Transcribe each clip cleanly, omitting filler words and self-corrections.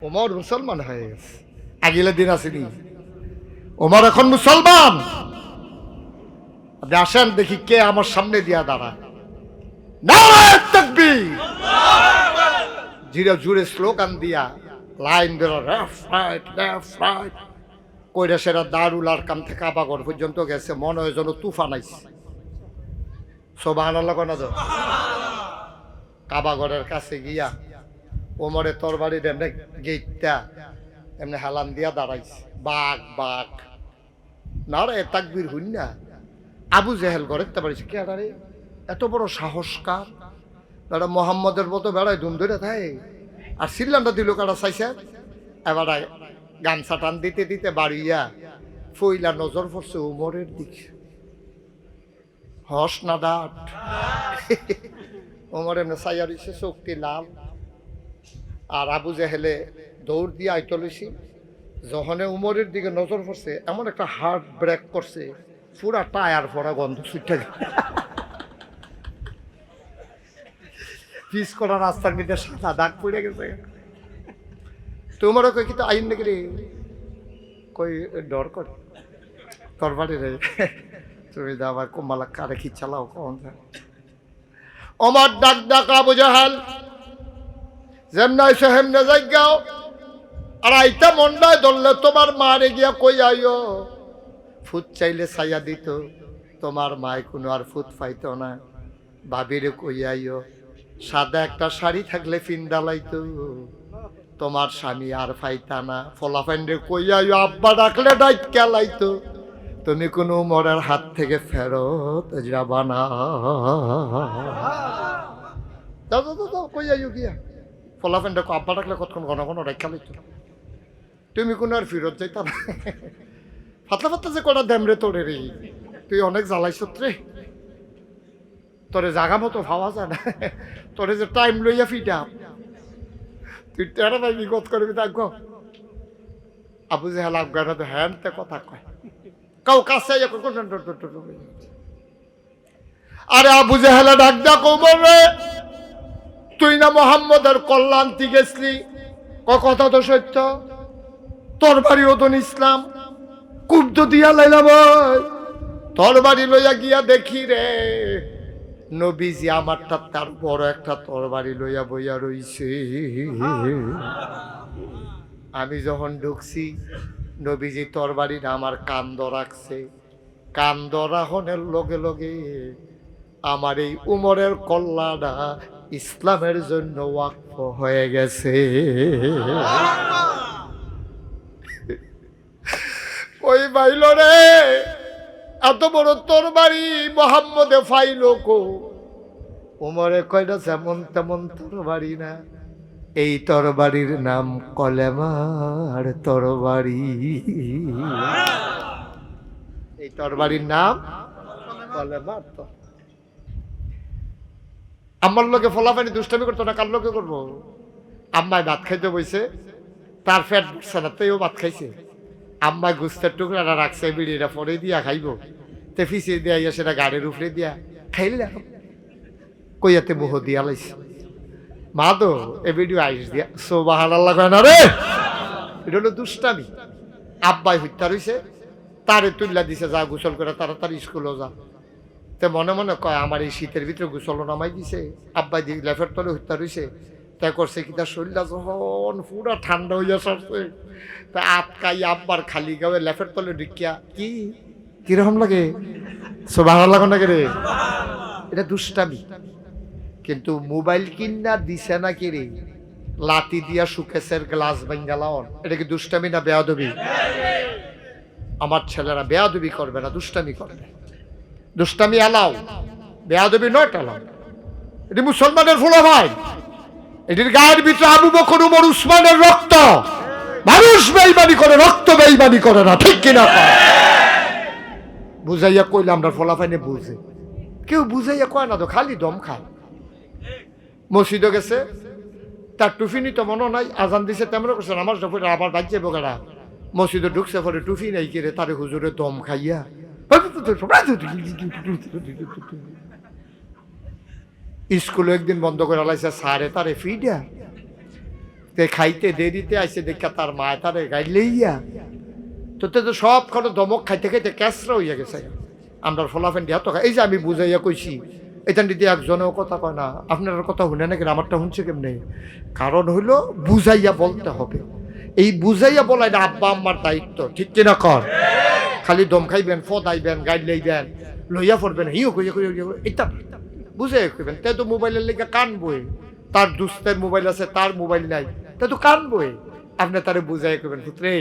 ওমর মুসলমান হয়ে গেছে, আগিলে দিন আসেনি। ওমর এখন মুসলমান। আপনি আসেন দেখি কে আমার সামনে দিয়া দাঁড়ায়। নারায়ে তাকবীর, জিরা জুড়ে স্লোগান দিয়া লাইন বেরো, লেফট রাইট লেফট রাইট কইরা সেরা দারুল আরকাম থেকে আবাগর পর্যন্ত গেছে। মনে হয় যেন তুফান আইছে। সুবহানাল্লাহ কোন তো কাবাগরের কাছে গিয়া ওমরে তরবারির এমনি গেটটা এমনি হেলান দিয়া দাঁড়াইছে। বাঘ বাঘ নারায়ে তাকবীর হইন না। আবু জেহেল গড়েতে পারিস কে আরে এত বড় সাহসকার বেড়া মোহাম্মদের মতো বেড়ায় ধুম ধরে থাকে। আর সিল্লানটা দিল কারা চাইছে। এবার গামছা টান দিতে দিতে বাড়িয়া ফইলা নজর পড়ছে উমরের দিকে। হস না ডাট ওমর এমনি চাইয়া রইছে, চোখটি লাল। আর আবু জেহেলে দৌড় দিয়ে আইতো লইছি। যখনে উমরের দিকে নজর পড়ছে এমন একটা হার্ট ব্রেক করছে, পুরা টায়ার পড়া গন্ধ ছুটে গেল। পিস করা রাস্তার মধ্যে সাদা দাগ পড়ে গেছে। তোমারও কই কিন্তু আইন নাকি রে, কই ডর করে তোর বাড়ি রে, তুমি তো আবার কোমালা কারে কি চালাও কখন। ওমর ডাক ডাক আবু জাহাল যেমন আইসো হেমনে যাইগাও। আর আইতা মন্ডায় ধরলে তোমার মারে গিয়া কই আইও। ফুট চাইলে ছাইয়া দিত, তোমার মায় কোনো আর ফুট পাইত না। ভাবিরে কই আইও, সাদা একটা শাড়ি থাকলে ফিন্দালাইতো, তোমার স্বামী আর পাইতা না। ফলাফাইন্ডে কই আইও, আব্বা ডাকলে ডাইক কেলাইতো, তুমি কোনো মরার হাত থেকে ফেরত যাবা না। দাও দাও দাও কই আইও গিয়া। ফলাফাইন্ডে আব্বা ডাকলে কতক্ষণ ঘন ঘন ডাইক খেলাইতো, তুমি কোনো আর ফিরত যাইতা না। ফাতলা ফাতলা যে কটা দেমরে তোরে রে, তুই অনেক জ্বালাইছ রে, তোরে জাগা মতো ভাবা যায় না, তোরে যে টাইম লইয়া ফিটা তুই টেরা ভাই বিগত করবি। দেখো আবু জেহেল আফগানা তো হ্যান তে কথা কয়, কাউ কাছে আরে আবু জেহেলে ডাক ডাক বলবে, তুই না মোহাম্মদের কল্যাণতি গেছলি, কথা তো সত্য, তোর বাড়িও তো ইসলাম কুব্দ দিয়া লাইলা ভাই। তোর বাড়ি লইয়া গিয়া দেখি রে নবীজি আমারটা তার বড় একটা তরবারি লইয়া বইয়া রইছে। আমি যখন ঢুকছি নবীজি তরবারিটা আমার কান্দ রাখছে। কান্দ রাখনের লগে লগে আমার এই উমরের কল্লাটা ইসলামের জন্য ওয়াকফ হয়ে গেছে। ওই বাইল রে এত বড় তরবারি মোহাম্মদে ফাইল কো। উমরে কয়টা যেমন তেমন তরবারি না, এই তরবারির নাম কলেমার তরবারি। এই তরবারির নাম কলেমার। আমার লোকে ফলাফানি দুষ্টামি করতো না, কার লোকে করবো? আম্মায় ভাত খাইতে বইছে, তার ফ্যাট বুঝছে না, তাইও ভাত খাইছে। আম্মায় গুস্তের টুকরাটা রাখছে, বিড়িটা পরে দিয়া খাইব, তে ফিসিয়ে দিয়া সেটা গাড়ির উপরে দিয়া খাইলে কইয়াতে মোহ দিয়া লাইছে। মা তো এ ভিডিও আইস দিয়া সুবহানাল্লাহ কয় না রে, এটা হলো দুষ্টামি। আব্বাই হত্যা রইছে, তারে তুল্লা দিছে, যা গোসল করে তাড়াতাড়ি স্কুলও যা। তে মনে মনে কয় আমার এই শীতের ভিতরে গোসল নামাই দিছে। আব্বাই দিয়ে লেফের তলে হত্যা রইছে, তাই করছে কি তার শরীরটা যখন পুরা ঠান্ডা হইয়া সরছে, তা আটকাই আব্বার খালি গায়ে লেফের তলে ঢুকিয়া কি কিরকম লাগে সুবহানাল্লাহ লাগে রে। এটা দুষ্টামি। কিন্তু মোবাইল কিনা দিছে না কি রে, লাতি দিয়া সুকেশের গ্লাস ভাঙ্গালাও, এটা কি দুষ্টামি না বেয়াদবি? আমার ছেলেরা বেয়াদবি করবে না, দুষ্টামি করবে। দুষ্টামি এলাও, বেয়াদবি নট এলাও। এটি মুসলমানের ফুলা ভাই, এটির গায়ের ভিতরে আবু বকর উমর উসমানের রক্ত। মানুষ বেঈমানি করে, রক্ত বেঈমানি করে না, ঠিক কিনা? বুঝাইয়া কইলে আমরা ফলাফাইনে বুঝে, কেউ বুঝাইয়া কয় না তো, খালি দম খায়। মসজিদে গেছে, তার টুফি নিতে মনে নাই, আজান দিছে তেমন করছে, আমার যখন আবার বাজছে বোকারা মসজিদে ঢুকছে, পরে টুফি নাই কিরে, তারে হুজুরে দম খাইয়া স্কুলে একদিন বন্ধ করে লাইছে, সারে তারে ফিডা তে খাইতে দেরিতে আইসে দেখা তার মায় তারে গাইলেইয়া তো তো সব খানো দমক খাইতে খাইতে ক্যাসরা হইয়া গেছে। আমরা ফলাফেন্ডি এত এই যে আমি বুঝাইয়া কইছি এটা দিদি একজনেও কথা কয় না, আপনার কথা শুনে নাকি আমারটা শুনছে কেমনে? কারণ হইলো বুঝাইয়া বলতে হবে। এই বুঝাইয়া বলা এটা আব্বা আম্মার দায়িত্ব, ঠিক কিনা কর? খালি দম খাইবেন, ফদাইবেন, গাইড লইবেন, লইয়া পড়বেন, হিও কইয়া এটা বুঝে কইবেন। তাই তো মোবাইলের লেগে কান বই, তার দুস্তের মোবাইল আছে, তার মোবাইল নাই, তাই তো কান বই। আপনি তারে বুঝাই করবেন, পুত্রে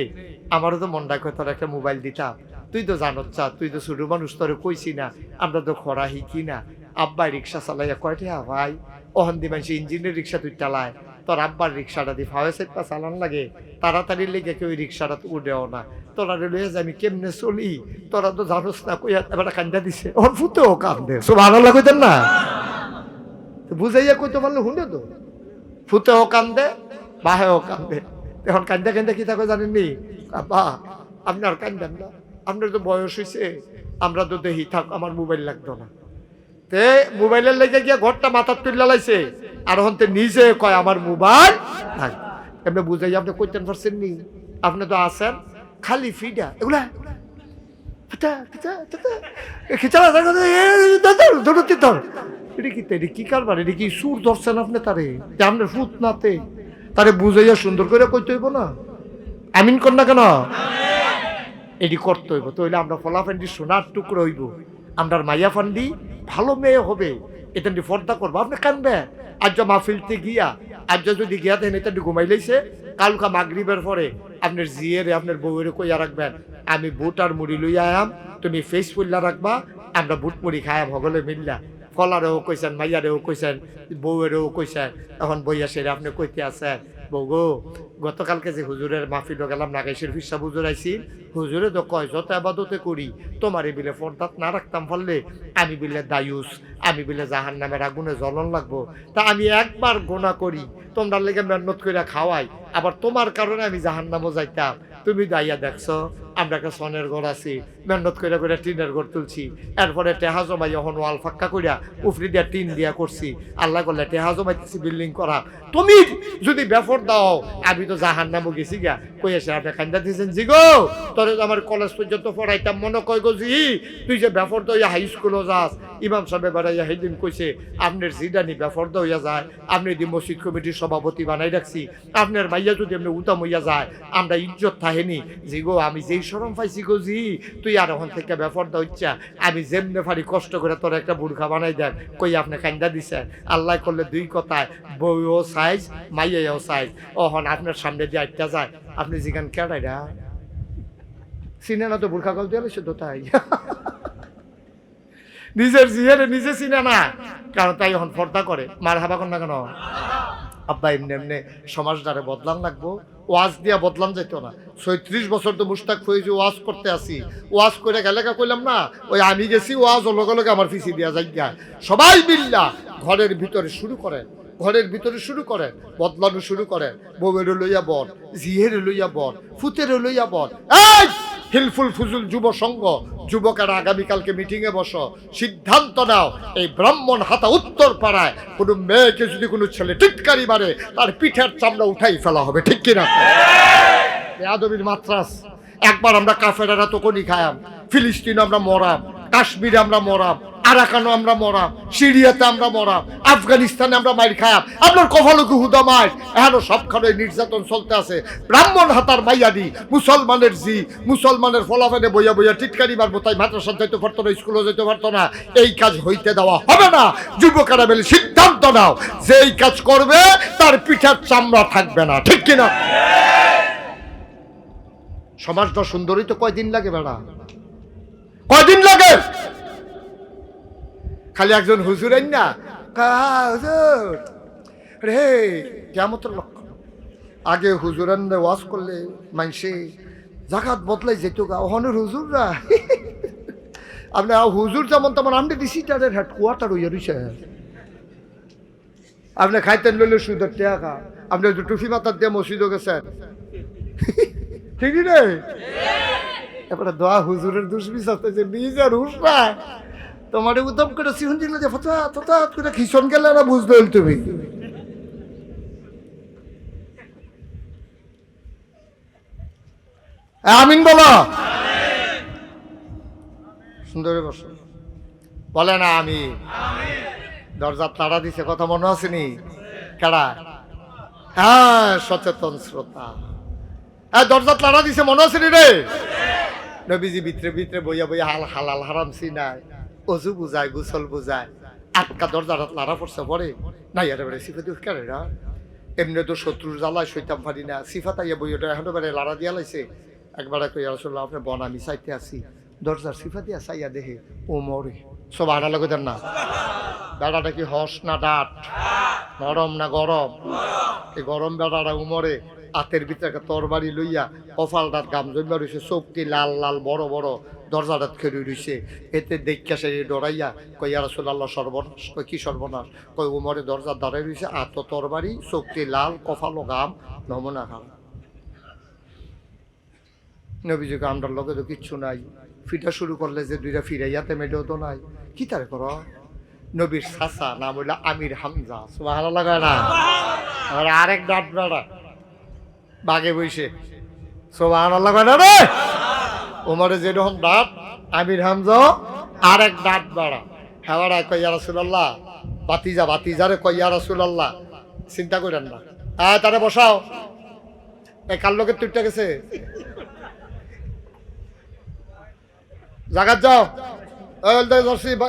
আমারও তো মন রাখো তোর একটা মোবাইল দিতাম, তুই তো জানো চা, তুই তো ছোট মানুষ, তোরে কইছি না আমরা তো খরা হিকি না। আব্বাই রিক্সা চালাইয়া কয়টা ভাই ওখান দিয়ে মানুষ ইঞ্জিনের রিক্সা তুই চালায়, তোর আব্বার রিক্সাটা দিয়ে ফাওয়া সাইডটা চালান লাগে, তাড়াতাড়ি লেগে কেউ রিক্সাটা তো উঠেও না, তোরা লইয়া যে আমি কেমনে চলি তোরা তো জানোস না। কইয়া এবার কান্দা দিছে, ওর ফুতেও কান্দে, সব ভালো লাগতেন না বুঝাইয়া কইতে পারলে শুনে তো, ফুতেও কান্দে বাহেও কান্দে। এখন কান্দা কান্দা কি থাকো জানেননি? আব্বা আপনার কান্দেন না, আপনার তো বয়স হয়েছে, আমরা তো দেখি থাক আমার মোবাইল লাগতো না। তে মোবাইলের লেগে গিয়া ঘরটা মাথার তুলে লাইছে, আর হন্তে নিজে কয় আমার মোবাইল থাক। এমনি বুঝাই আপনি কইতেন পারছেন নি? আপনি তো আছেন খালি ফিডা এগুলা কি কারবার, এটা কি সুর ধরছেন আপনি তারে? আপনার ফুট নাতে তারে বুঝাইয়া সুন্দর করে কইতে হইব না? আমিন কর না কেন? এটি করতে হইব, তো হইলে আমরা ফলাফান্ডি সোনার টুকরো হইব, আমরা মাইয়া ফান্ডি ভালো মেয়ে হবে, এটা ফর্দা করবো। আপনি কানবে আজ মাহফিলতে গিয়া, আজ যদি গিয়া দেন এটা ঘুমাই লাইছে, কালকা মাগরিবের পরে আপনার জিয়েরে আপনার বউয়ের কইয়া রাখবেন আমি বুট আর মুড়ি লইয়া আয়াম, তুমি ফেস ফুল্লা রাখবা, আমরা বুট মুড়ি খায়াম হগলে মিল্লা। ফলারেও কইছেন, মাইয়ারেও কইছেন, বউয়েরও কইছেন, এখন বইয়া সেরে আপনি কইতে আছেন বউ গো গতকালকে যে হুজুরের মাহফিল গেলাম নাগেশের ফিসা হুজুর আইছি, হুজুরে তো কয় যত আবাদতে করি তোমারে বিলে ফরদাত না রাখতাম পারলে আমি বিলে দায়ুস, আমি বিলে জাহান নামের আগুনে জ্বলন লাগবো। তা আমি একবার গোনা করি তোমরা লেগে মেহনত করে খাওয়াই, আবার তোমার কারণে আমি জাহান নামও যাইতাম। তুমি দাইয়া দেখছো আমরা একটা সনের ঘর আছি, মেহনত করে করে টিনের ঘর তুলছি, এরপরে টেহা জমাই এখন ওয়াল ফাক্কা করিয়া উফরি দিয়া টিন দিয়া করছি, আল্লাহ করলে টেহা জমাইতেছি বিল্ডিং করা। তুমি যদি বেফর দাও আমি তো জাহান নামও গেছি গা। কই এসে আপনি কান্দা দিয়েছেন জি গো, তোরে আমার কলেজ পর্যন্ত পড়াইতাম মনে কয় গো জি, তুই যে বেফর দইয়া হাই স্কুলও যাস। ইমাম সাহেব বেড়াইয়া সেইদিন কইছে আপনার জিডানি বেফর দইয়া যায়, আপনি যদি মসজিদ কমিটির সভাপতি বানাই রাখছি, আপনার মাইয়া যদি আপনি উতাম হইয়া যায় আমরা ইজ্জত থাহেনি। জি গো আমি যেই শরম পাইছি গো জি, তুই আর ওখান থেকে বেফর দা ইচ্ছা আমি যেমনে পারি কষ্ট করে তোর একটা বুর্খা বানাই দেন। কই আপনি কান্দা দিছেন, আল্লাহ করলে দুই কথায় বউও সাইজ মাইয়াও সাইজ। ওহন আপনার সামনে দিয়ে আটটা যায়, আপনি জিগান কেডাইরা চিনে না তো বুর্খা কল দিয়ে শুধু তাই নিজের জিয়ারে নিজে চিনে না, কারণ তাই এখন পর্দা করে। মার হাবা কর না কেন? আব্বা এমনি এমনি সমাজটারে বদলান লাগবো, ওয়াজ দিয়া বদলান যেত না। ৩৬ বছর তো মুশতাক ফৈজি ওয়াজ করতে আসি, ওয়াজ করে গেলে কইলাম না ওই আমি গেছি ওয়াজ লগে লগে আমার ফিসি দিয়া যাই গা। সবাই মিল্লা ঘরের ভিতরে শুরু করেন, ঘরের ভিতরে শুরু করেন, বদলানো শুরু করেন। বউয়ের লইয়া বল, জিহের লইয়া বল, ফুতের লইয়া বল। এই হিলফুল ফুজুল যুব সংঘ যুবকেরা আগামীকালকে মিটিং এ বসো, সিদ্ধান্ত নাও এই ব্রাহ্মণ হাতা উত্তর পাড়ায় কোনো মেয়েকে যদি কোনো ছেলে টিটকারি মারে তার পিঠের চামড়া উঠাই ফেলা হবে, ঠিক কিনা? বেয়াদবির মাত্রাস। একবার আমরা কাফেরারা তো কোনি খায়াম, ফিলিস্তিন আমরা মরাম, কাশ্মীরে আমরা মরাম, আরাকানো আমরা মরাম, সিরিয়াতে আমরা মরাম, আফগানিস্তানে আমরা মাইর খায়াম, আপনার কপালকে হুদা মাইর। এখনো সবখানে নির্যাতন চলতে আছে। ব্রাহ্মণ হাতার মাইয়াদি মুসলমানের জি, মুসলমানের ফলাফেনে বইয়া বইয়া টিটকারি মারবো, তাই মাদ্রাসা যেতে পারতো না, স্কুলে যেতে পারতো না। এই কাজ হইতে দেওয়া হবে না। যুবকেরা মিলে সিদ্ধান্ত নাও, যে এই কাজ করবে তার পিঠের চামড়া থাকবে না, ঠিক কিনা? সমাজটা সুন্দরই তো কয়দিন লাগে বেড়া, কয়দিন লাগে? খালি একজন হুজুর না হুজুর রে কিয়ামতের লক্ষণ। আগে হুজুর ওয়াজ করলে মানুষে জাকাত বদলাই যেত গা, ওখানে হুজুররা আপনি হুজুর যেমন তেমন আপনি ডিসিটারের হেডকোয়ার্টার হইয়া রয়েছে। আপনি খাইতেন লইলে সুদের টেকা, আপনি টুফি মাথার দিয়ে মসজিদও গেছেন, ঠিক রে? এবারে দোয়া হুজুরের দুষ্বিচাতে যে নিজের হুস না তোমার উদ্যম করে সিহন দিল যে ফটা করে খিসন গেলে না বুঝতে হইল তুমি। আমিন বলো। সুন্দর বসো, বলে না আমি। দরজা তাড়া দিছে, কথা মনে আসেনি? কারা? হ্যাঁ, সচেতন শ্রোতা। হ্যাঁ, দরজা তাড়া দিছে, মনে আসেনি রে? নবীজি ভিতরে ভিতরে বইয়া বইয়া হালাল হারাম সিনায়, অজু বুঝায়, গোসল বুঝায়, আটকা দরজাটা লাড়া পড়ছে পরে নাই আরে বেড়ে সিফাতি কেন না? এমনি তো শত্রুর জ্বালায় সইতাম পারি না, সিফাতাইয়া বই ওটা এখন বেড়ে লাড়া দিয়া লাইছে। একবার কইয়া রাসূলুল্লাহ আপনি বন, আমি চাইতে আসি। দরজার সিফাতিয়া চাইয়া দেখে ও মরে। সব আড়া লাগে দেন না। বেড়াটা কি হস না ডাট, নরম না গরম? এই গরম বেড়াটা উমরে হাতের ভিতরে একটা তরবারি লইয়া কপালটার গাম জমা রয়েছে, চোখটি লাল লাল বড় বড়, দরজাটা খেয়ে রয়েছে। এতে দেখা সে ডরাইয়া কই ইয়া রাসূলুল্লাহ সর্বনাশ। কই কি সর্বনাশ? কই উমরে দরজার দাঁড়ায় রয়েছে, আত তরবারি, চোখটি লাল, কপালো গাম, নমুনা খারাপ। নবীজিকে আমরার লগে তো কিচ্ছু নাই, ফিটা শুরু করলে যে দুইটা ফিরাইয়াতে মেটেও তো নাই। কি তারে কর? নবীর চাচা নাম হইল আমির হামজা, সুবহানাল্লাহ না? আর আরেক ডাট বেড়া বাগে বইছে, সুবহানাল্লাহ না রে? ওমরে যেরকম ডাট, আমির হামজা আরেক ডাট বেড়া। হেওয়ারা কই ইয়া রাসূলুল্লাহ, বাতিজারে কই ইয়া রাসূলুল্লাহ, চিন্তা করেন না, তারে বসাও। এই কার লোকের তুইটা গেছে, জাগাত যাও,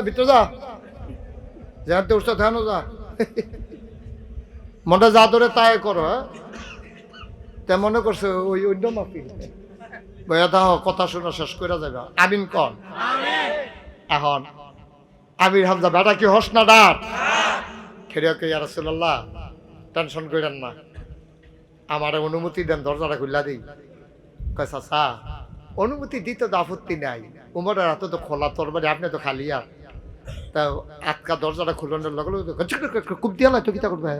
ভিতরে যা, যেতে উঠছে ধ্যান যা, মনটা যা ধরে তাই করো। হ্যাঁ, তে মনে করছে ওই অন্য মাফি বইয়া দাও, কথা শোনা শেষ করে যাবে। আমিন কন। এখন আমির হামজা বেটা কি হস না ডাট খেয়ে কে ইয়া রাসূলুল্লাহ টেনশন করেন না, আমার অনুমতি দেন, দরজাটা খুললা দিই। কয় চাচা অনুমতি দিতে তো আপত্তি নাই, উমরের হাতে তো খোলা তরবারি, আপনি তো খালি আর। তা আটকা দরজাটা খুলানোর লগে লগে খুব দিয়া তো কিতা করবে?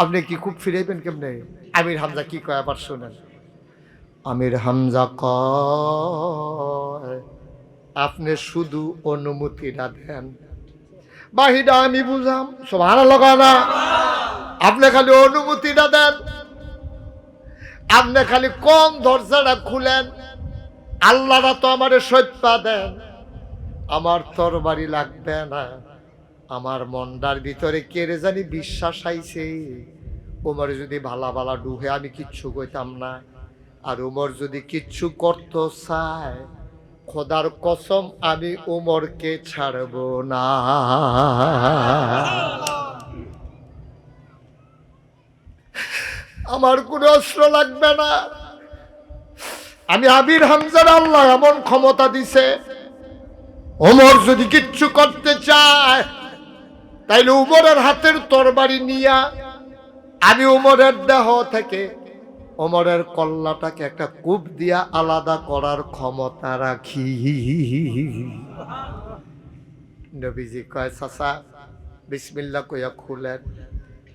আপনি কি খুব ফিরাইবেন কেমনে? আমির হামজা কি কয় আবার শোনেন। আমির হামজা কয় আপনি শুধু অনুমতিটা দেন, বাহিরা আমি বুঝাম। সুবহানাল্লাহ না? আপনি খালি অনুমতিটা দেন, আপনি খালি কোন দরজাটা খুলেন, আল্লাহরা তো আমারে সত্যা দেন, আমার তরবারি লাগবে না। আমার মনটার ভিতরে কেড়ে জানি বিশ্বাস আইছে, ওমর যদি ভালা ভালা ডুহে আমি কিচ্ছু কইতাম না। আর ওমর যদি কিচ্ছু করত চায়, খোদার কসম আমি ওমরকে ছাড়ব না। আমার কোনো অস্ত্র লাগবে না। আমি আমির হামজার আল্লাহ এমন ক্ষমতা দিছে, ওমর যদি কিচ্ছু করতে চায় তাইলে উমরের হাতের তরবারি নিয়া আমি উমরের দেহ থেকে ওমরের কল্লাটাকে একটা কূপ দিয়া আলাদা করার ক্ষমতা রাখি। নবীজি কয় চাচা বিসমিল্লাহ কইয়া খুলেন।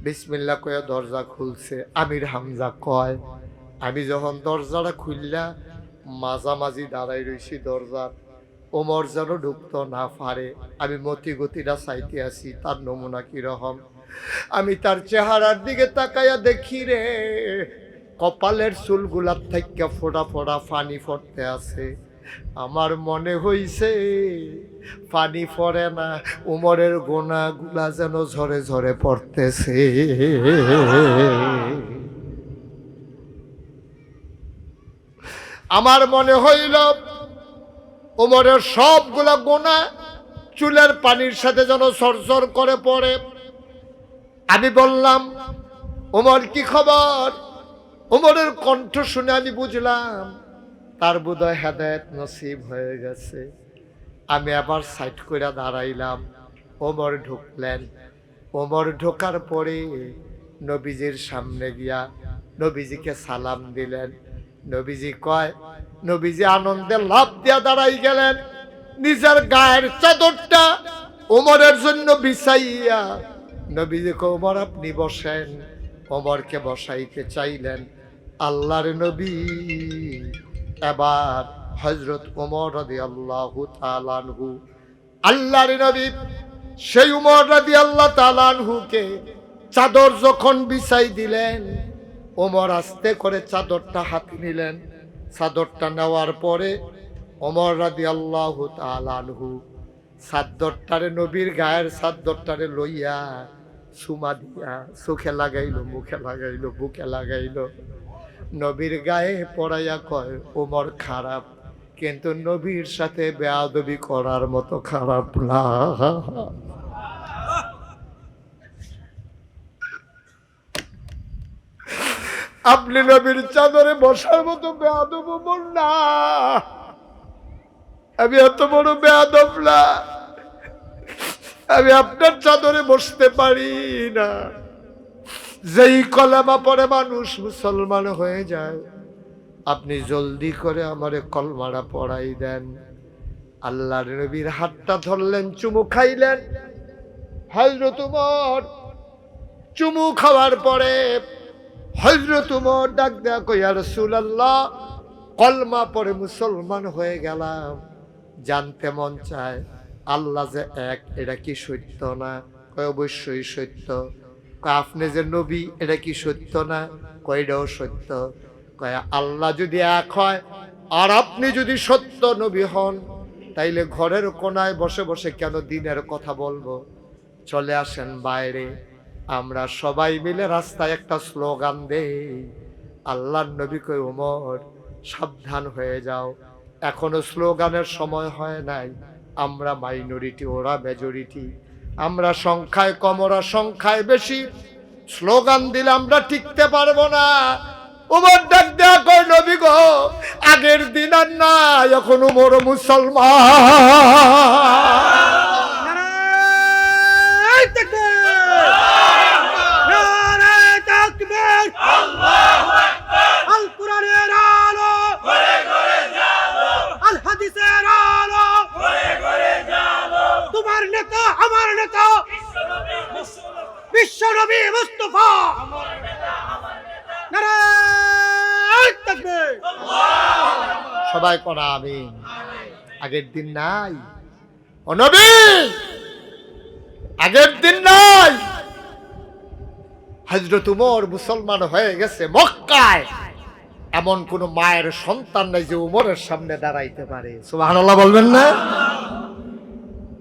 বিসমিল্লাহ কইয়া দরজা খুলছে। আমির হামজা কয় আমি যখন দরজাটা খুললা মাঝামাঝি দাঁড়াই রইছি দরজার, ওমর যেন ঢুকতো না পারে। আমি মতি গতিটা চাইতে আসি তার নমুনা কিরকম। আমি তার চেহারার দিকে তাকাইয়া দেখি রে, কপালের চুলগুলার থেকে ফোড়া ফোড়া পানি পড়তে আছে। আমার মনে হইছে পানি পড়ে না, উমরের গোনাগুলা যেন ঝরে ঝরে পড়তেছে। আমার মনে হইল উমরের সবগুলা গোনা চুলের পানির সাথে যেন সরসর করে পড়ে। আমি বললাম উমর কি খবর? উমরের কণ্ঠ শুনে আমি বুঝলাম তার বোধহয় হেদায়েত নসিব হয়ে গেছে। আমি আবার সাইড করে দাঁড়াইলাম। ওমর ঢুকলেন। ওমর ঢোকার পরে নবীজির সামনে গিয়া নবীজিকে সালাম দিলেন। নবীজি কয়, নবীজি আনন্দে লাফ দিয়া দাঁড়াই গেলেন, নিজের গায়ের চাদরটা ওমরের জন্য বিছাইয়া নবীজি কয় ওমর আপনি বসেন। ওমরকে বসাইতে চাইলেন। আল্লাহর নবী এবার হযরত ওমর রাদিয়াল্লাহু তাআলা আনহু, আল্লাহর নবী সেই ওমর রাদিয়াল্লাহু তাআলা আনহুকে চাদর যখন বিছাই দিলেন, ওমর আস্তে করে চাদরটা হাতে নিলেন, চাদরটা নেওয়ার পরে ওমর রাদিয়াল্লাহু তাআলা আনহু চাদরটারে নবীর গায়ের চাদরটারে লইয়া সুমা দিয়া চোখে লাগাইলো, মুখে লাগাইলো, বুকে লাগাইলো, নবীর গায়ে পড়াইয়া কয় ওমর খারাপ, কিন্তু নবীর সাথে বেয়াদবি করার মতো খারাপ না। আপনি নবীর চাদরে বসার মতো বেয়াদব ওমর না, আমি এত বড় বেয়াদব না, আমি আপনার চাদরে বসতে পারি না। যেই কলেমা পড়ে মানুষ মুসলমান হয়ে যায়, আপনি জলদি করে আমারে কলমাটা পড়াই দেন। আল্লাহর নবীর হাতটা ধরলেন, চুমু খাইলেন। হযরত ওমর চুমু খাওয়ার পরে হযরত ওমর ডাক দেয়া কই, ইয়া রাসূলুল্লাহ, কলমা পড়ে মুসলমান হয়ে গেলাম, জানতে মন চায় আল্লাহ যে এক, এটা কি সত্য না? কয় অবশ্যই সত্য। কয় আপনি যে নবী, এটা কি সত্য না? কয় এটাও সত্য। কয় আল্লাহ যদি এক হয় আর আপনি যদি সত্য নবী হন, তাইলে ঘরের কোনায় বসে বসে কেন দিনের কথা বলবো? চলে আসেন বাইরে, আমরা সবাই মিলে রাস্তায় একটা স্লোগান দেই। আল্লাহর নবী কয় ওমর সাবধান হয়ে যাও, এখনো স্লোগানের সময় হয় নাই। আমরা মাইনরিটি, ওরা মেজরিটি, আমরা সংখ্যায় কম, ওরা সংখ্যায় বেশি, স্লোগান দিলে আমরা টিকতে পারবো না। ওমর ডাক দেয়া কয় নবী গো, আগের দিন আর নাই, এখন ওমর মুসলমান। তোমার নেতা, আমার নেতা, বিশ্ব নবী মুস্তাফা, নারায়ে তাকবীর। সবাই পড়া আমিন। আগের দিন নাই ও নবী, আগের দিন নাই। হযরত ওমর মুসলমান হয়ে গেছে। মক্কায় এমন কোন মায়ের সন্তান নাই যে ওমরের সামনে দাঁড়াইতে পারে। সুবহানাল্লাহ বলবেন না?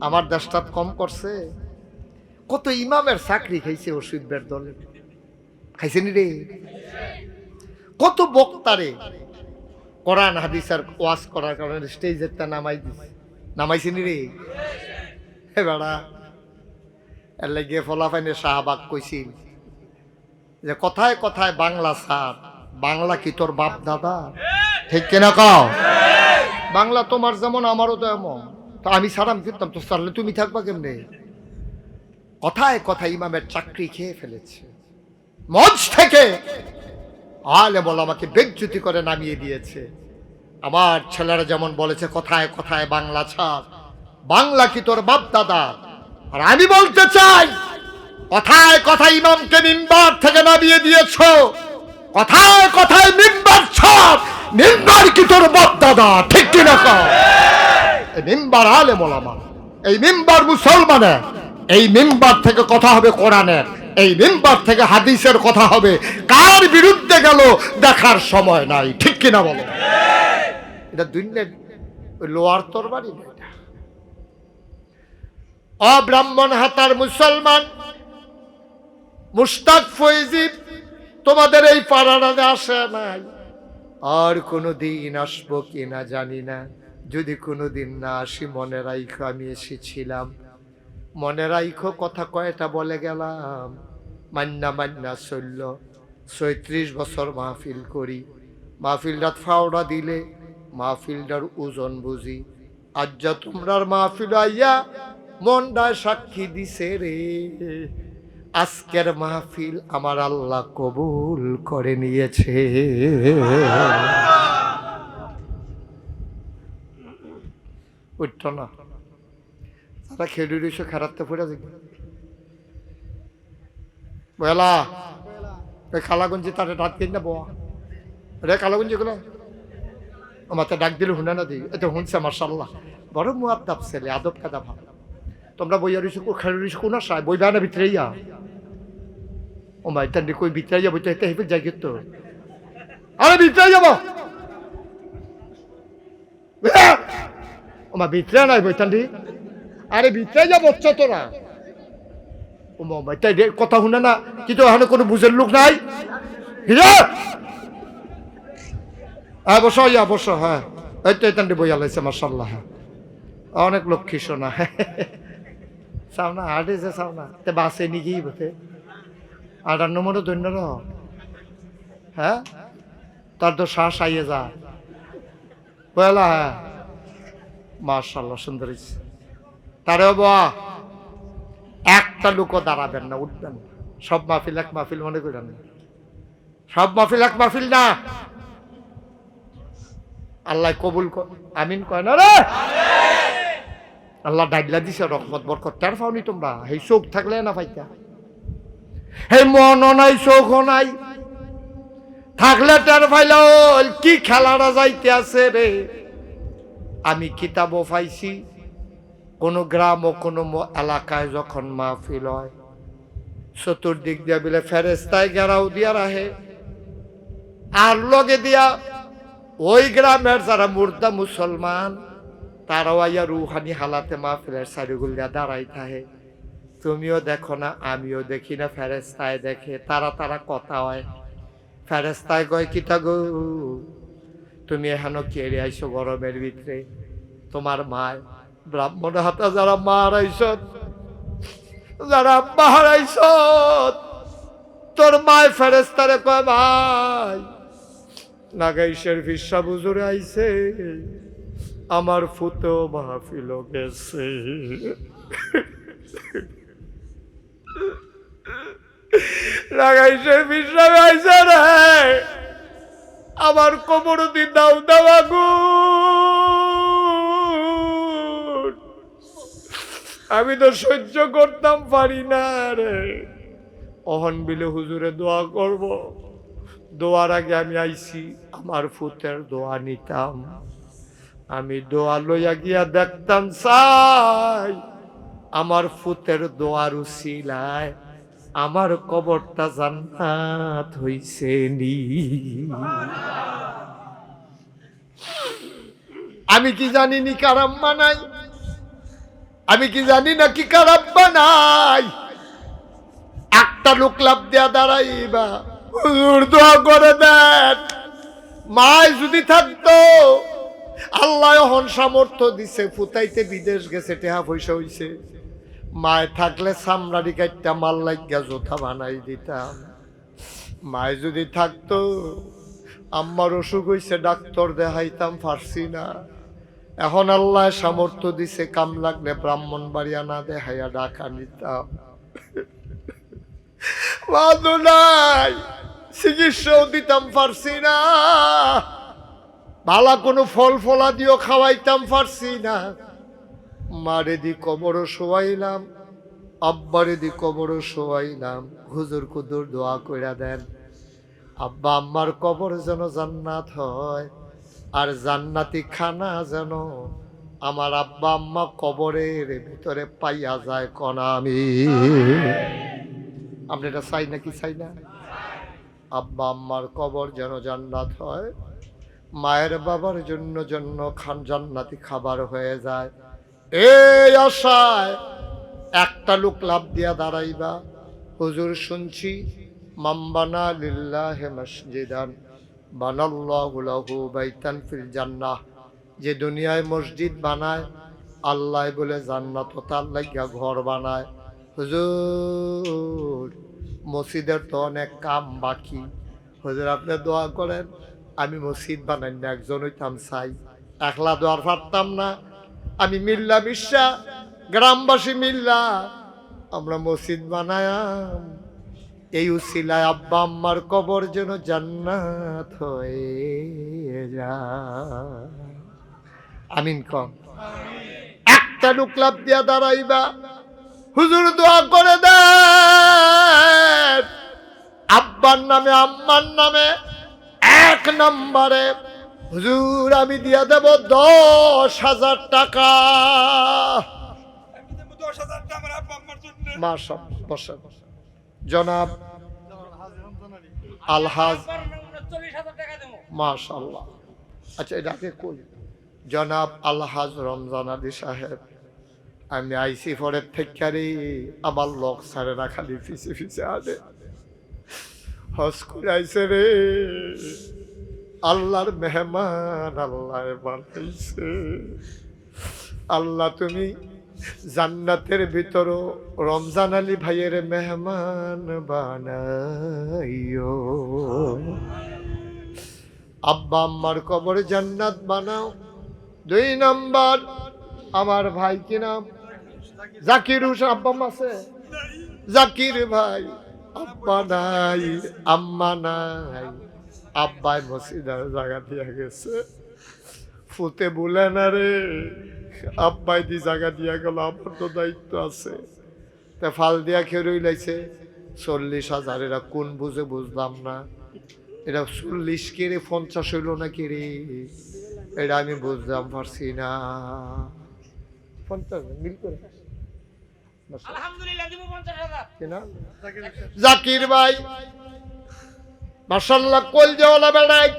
আমার দেশটা কম করছে। কত ইমামের চাকরি খাইছে ওসিবের দলে, খাইছেনি রে? কত বক্তারে কোরআন হাদিসের ওয়াজ করার কারণে স্টেজেরটা নামাই দিছে, নামাইছেনি রে? হে বেড়া, এর লাগে ফলাফাইনে শাহবাগ কইছিল যে কথায় কথায় বাংলা স্যার, বাংলা কি তোর বাপ দাদা? ঠিক কিনা কও? বাংলা তোমার যেমন আমারও তো এমন। তো আমি সারাম ফিরতাম, তো সারলে তুমি থাকবা কেমনে? কথায় কথায় ইমামের চাকরি খেয়ে ফেলেছে। মঞ্চ থেকে আলেম ওলামাকে বেজ্জতি করে নামিয়ে দিয়েছে। আমার ছেলেরা যেমন বলেছে কথায় কথায় বাংলা ছাড়, বাংলা কি তোর বাপ দাদা? আর আমি বলতে চাই, কথায় কথায় ইমামকে মিম্বার থেকে নামিয়ে দিয়েছো, কথায় কথায় মিম্বার ছাড়, মিম্বার কি তোর বাপ দাদা? ঠিক কিনা কও? এই মিম্বার আলেম ওলামা, এই মিম্বার মুসলমানের, এই মিম্বার থেকে কথা হবে কোরআনের, এই মিম্বার থেকে হাদিসের কথা হবে। কার বিরুদ্ধে গেল দেখার সময় নাই। ঠিক কিনা বলো? এটা দুনিয়ার লোয়ার তরবারি না। অব্রাহ্মণ হাতার মুসলমান মুশতাক ফৈজি তোমাদের এই পাড়াতে আসে নাই, আর কোনোদিন আসবো কিনা জানি না। যদি কোনোদিন না আসি, মনে রাইখো আমি এসেছিলাম। মনে রাইখো কথা কয়টা বলে গেলাম। মান্না মান্না চলল ৩৬ বছর মাহফিল করি, মাহফিলটাত ফাওড়া দিলে মাহফিলটার ওজন বুঝি। আজ যা তোমরার মাহফিল আইয়া মনটায় সাক্ষী দিছে রে, আজকের মাহফিল আমার আল্লাহ কবুল করে নিয়েছে। উঠতো না তারা খেলু রয়েছে, খারাপতে পড়ে দেখি বলা ওই কালাগঞ্জি তারা ডাক দিন না বোয়া রে, কালাগঞ্জি গুলো আমার তো ডাক দিলে শুনে না দিই, এটা শুনছে মার্শাল্লাহ, বড় মুআদ্দাব ছেলে, আদব কাদা ভালো। তোমরা বইয়া রয়েছে খেলু রয়েছে কোন আশায় বই না ভিতরে ইয়া ও মাই তান্ডি কই ভিতরে যাবো তো হেফিল যাই তো, আরে ভিতরে যাবো ওমা ভিতরে নাই বইতান্ডি আরে ভিতরে যা বচ্চ তোরা ওমা তাই কথা শুনে না কিন্তু এখানে কোনো বুঝের লোক নাই হিরা হ্যাঁ বসো ইয়া বসো হ্যাঁ এই তো এতান্ডি বইয়া লাইছে মার্শাল্লাহ হ্যাঁ অনেক লক্ষ্মী শোনা চাও না হাটে যে চাও না তে বাসে নিগেই বসে 58 নম্বরও দৈন্য হ্যাঁ তার তো শ্বাস আইয়ে যা বলা হ্যাঁ মার্শাল্লাহ সুন্দর তারে বা একটা লোকও দাঁড়াবেন না উঠবেন না সব মাহফিল এক মাহফিল মনে করেন না সব মাহফিল এক মাহফিল না আল্লাহ কবুল আমিন কয় না রে আল্লাহ ডাইলা দিছে রহমত বরকত তার পাওনি তোমরা এই চোখ থাকলে না পাইতা এই মনও নাই চোখও নাই থাকলে টের পাইল কি খেলাটা যাইতে আছে রে আমি কিতাবও পাইছি কোন গ্রাম ও কোন এলাকায় যখন মাহফিল হয় চতুর্দিক দিয়া বিলে ফেরেস্তায় ঘেরাও দিয়া রাহে আর লগে দিয়া ওই গ্রামের যারা মুর্দা মুসলমান তারাও আইয়া রুহানি হালাতে মাহফিলের সারিগুল দিয়া দাঁড়াই থাকে তুমিও দেখো না আমিও দেখি না ফেরেস্তায় দেখে তারা তারা কথা হয় ফেরেস্তায় কয় কিতা গো তুমি এখানো কেড়ে আইসো গরমের ভিতরে তোমার মায় ব্রাহ্মণ হাতা যারা মা হারাইছত যারা আব্বা হারাইছত তোর মায় ফেরেস্তারে কয় ভাই নাগাইশের ফিসা বুজুরে আইছে আমার ফুতো মাহফিল গেছে নাগাইশের ফিসা আইছে রে আমার কোমর দি দাও দাও আমি তো সহ্য করতাম পারি না রে অহন বিলে হুজুরে দোয়া করব দোয়ার আগে আমি আইছি আমার ফুতের দোয়া নিতাম আমি দোয়া লইয়া গিয়া দেখতাম চাই আমার ফুতের দোয়ার উসিলায় আমার কবরটা জান্নাত হইছে নি আমি কি জানি নি কারাম্মা নাই আমি কি জানি না কি কারাম্মা নাই একটা লোক লাভ দেয়া দাঁড়াইবা হুজুর দোয়া করে দেন মায় যদি থাকতো আল্লাহ হন সামর্থ্য দিছে ফুতাইতে বিদেশ গেছে টেহা পয়সা হইছে মায় থাকলে সামরারি কাটটা মাল লাগিয়া জোথা বানাই দিতাম মায় যদি থাকতো আম্মার অসুখ হইছে ডাক্তার দেখাইতাম পারছি না এখন আল্লাহ সামর্থ্য দিছে কাম লাগলে ব্রাহ্মণ বাড়িয়া না দেখাইয়া ডাকা নিতাম বাদু নাই চিকিৎসাও দিতাম পারছি না ভালা কোনো ফল ফলা দিও খাওয়াইতাম পারছি না মারে দি কবরও শোয়াইলাম আব্বারে দি কবরও শোয়াইলাম হুজুর কুদুর দোয়া কইরা দেন আব্বা আম্মার কবর যেন জান্নাত হয় আর জান্নাতি খানা যেন আমার আব্বা আম্মা কবরের ভিতরে পাইয়া যায় কনা আমি আপনি এটা চাই নাকি চাই না আব্বা আম্মার কবর যেন জান্নাত হয় মায়ের বাবার জন্য খান জান্নাতি খাবার হয়ে যায় এই আশায় একটা লোক লাভ দিয়া দাঁড়াইবা হুজুর শুনছি মাম্বানা লিল্লাহি মসজিদান বানাল্লাহু লাহু বাইতান ফিল জান্নাহ যে দুনিয়ায় মসজিদ বানায় আল্লাহ বলে জান্নাত তার লাগিয়া ঘর বানায় হুজুর মসজিদের তো অনেক কাম বাকি হুজুর আপনি দোয়া করেন আমি মসজিদ বানাই না একজন হইতাম চাই একলা দোয়ার পারতাম না আমি মিল্লা বিশ্বা গ্রামবাসী মিল্লা আমরা মসজিদ বানায়াম এই উসিলায় আব্বা আম্মার কবর যেন জান্নাত হয়ে যায় আমিন কম একটা লোক লাভ দিয়া দাঁড়াইবা হুজুর দোয়া করে দেন আব্বার নামে আম্মার নামে 1 নম্বরে হুজুর আমি দিয়া দেব 10,000 টাকা মাশাআল্লাহ জনাব আলহাজ মাশাআল্লাহ আচ্ছা এটা আগে কই জনাব আলহাজ রমজান আলী সাহেব, আমি আইসি পরের থেকে আমার লোক সারেরা খালি ফিসে ফিসে আনে হজ করে আইসে রে। আল্লাহর মেহমান আল্লাহ বানাইছে। আল্লাহ তুমি জান্নাতের ভিতরও রমজান আলী ভাইয়ের মেহমান বানাইও। আব্বা আম্মার কবর জান্নাত বানাও। 2 নাম্বার আমার ভাই কি নাম? জাকির হোসেন। আব্বা আম্মা আছে? জাকির ভাই আব্বা নাই, আম্মা নাই। আব্বাই মসজিদের জায়গা দিয়ে গেছে, ফুতে বলে না রে, আব্বাই দি জায়গা দিয়া গেল, আমার তো দায়িত্ব আছে। তা ফাল দিয়া খেয়ে রইলাইছে 40,000। এরা কোন বুঝে বুঝলাম না। এটা 40 কে রে 50 হইল না কি রে, এটা আমি বুঝলাম পারছি না। 50 মিল করে আলহামদুলিল্লাহ দিব 50,000। কিনা জাকির ভাই মাশাআল্লাহ কোল দেওয়ালা বেড়াই।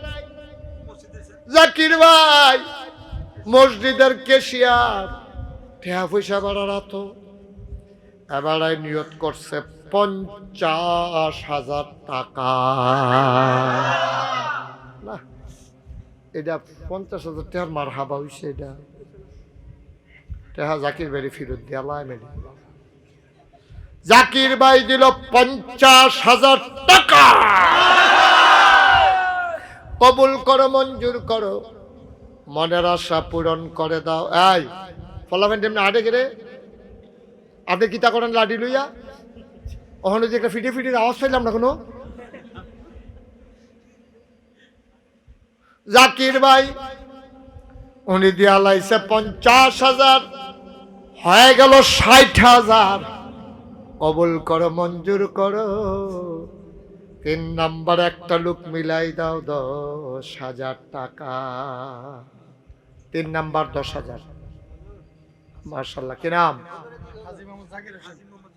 জাকির ভাই মসজিদের কেশিয়ার, ঠেয়া পয়সা বাড়ার তো এবারে নিয়ত করছে 50,000 টাকা। না এটা 50,000 টাকার মার হাবা হইছে। এটা টেহা জাকির ভাই ফিরত দিয়া মেডি। জাকির ভাই দিল 50,000 টাকা। কবুল করো, মঞ্জুর করো, মনের আশা পূরণ করে দাও। এই ফলাফেন তেমনি আটে গেলে আপনি কিতা করেন লাডি লইয়া? ওখানে যে একটা ফিটে ফিটির আওয়াজ পাইলাম না কোনো। জাকির ভাই উনি দিয়া লাইছে 50,000, হয়ে গেল 60,000। কবুল করো, মঞ্জুর করো। 3 নাম্বার একটা লোক মিলাই দাও 10,000 টাকা। 3 নাম্বার 10,000। মাশাআল্লাহ। কি নাম?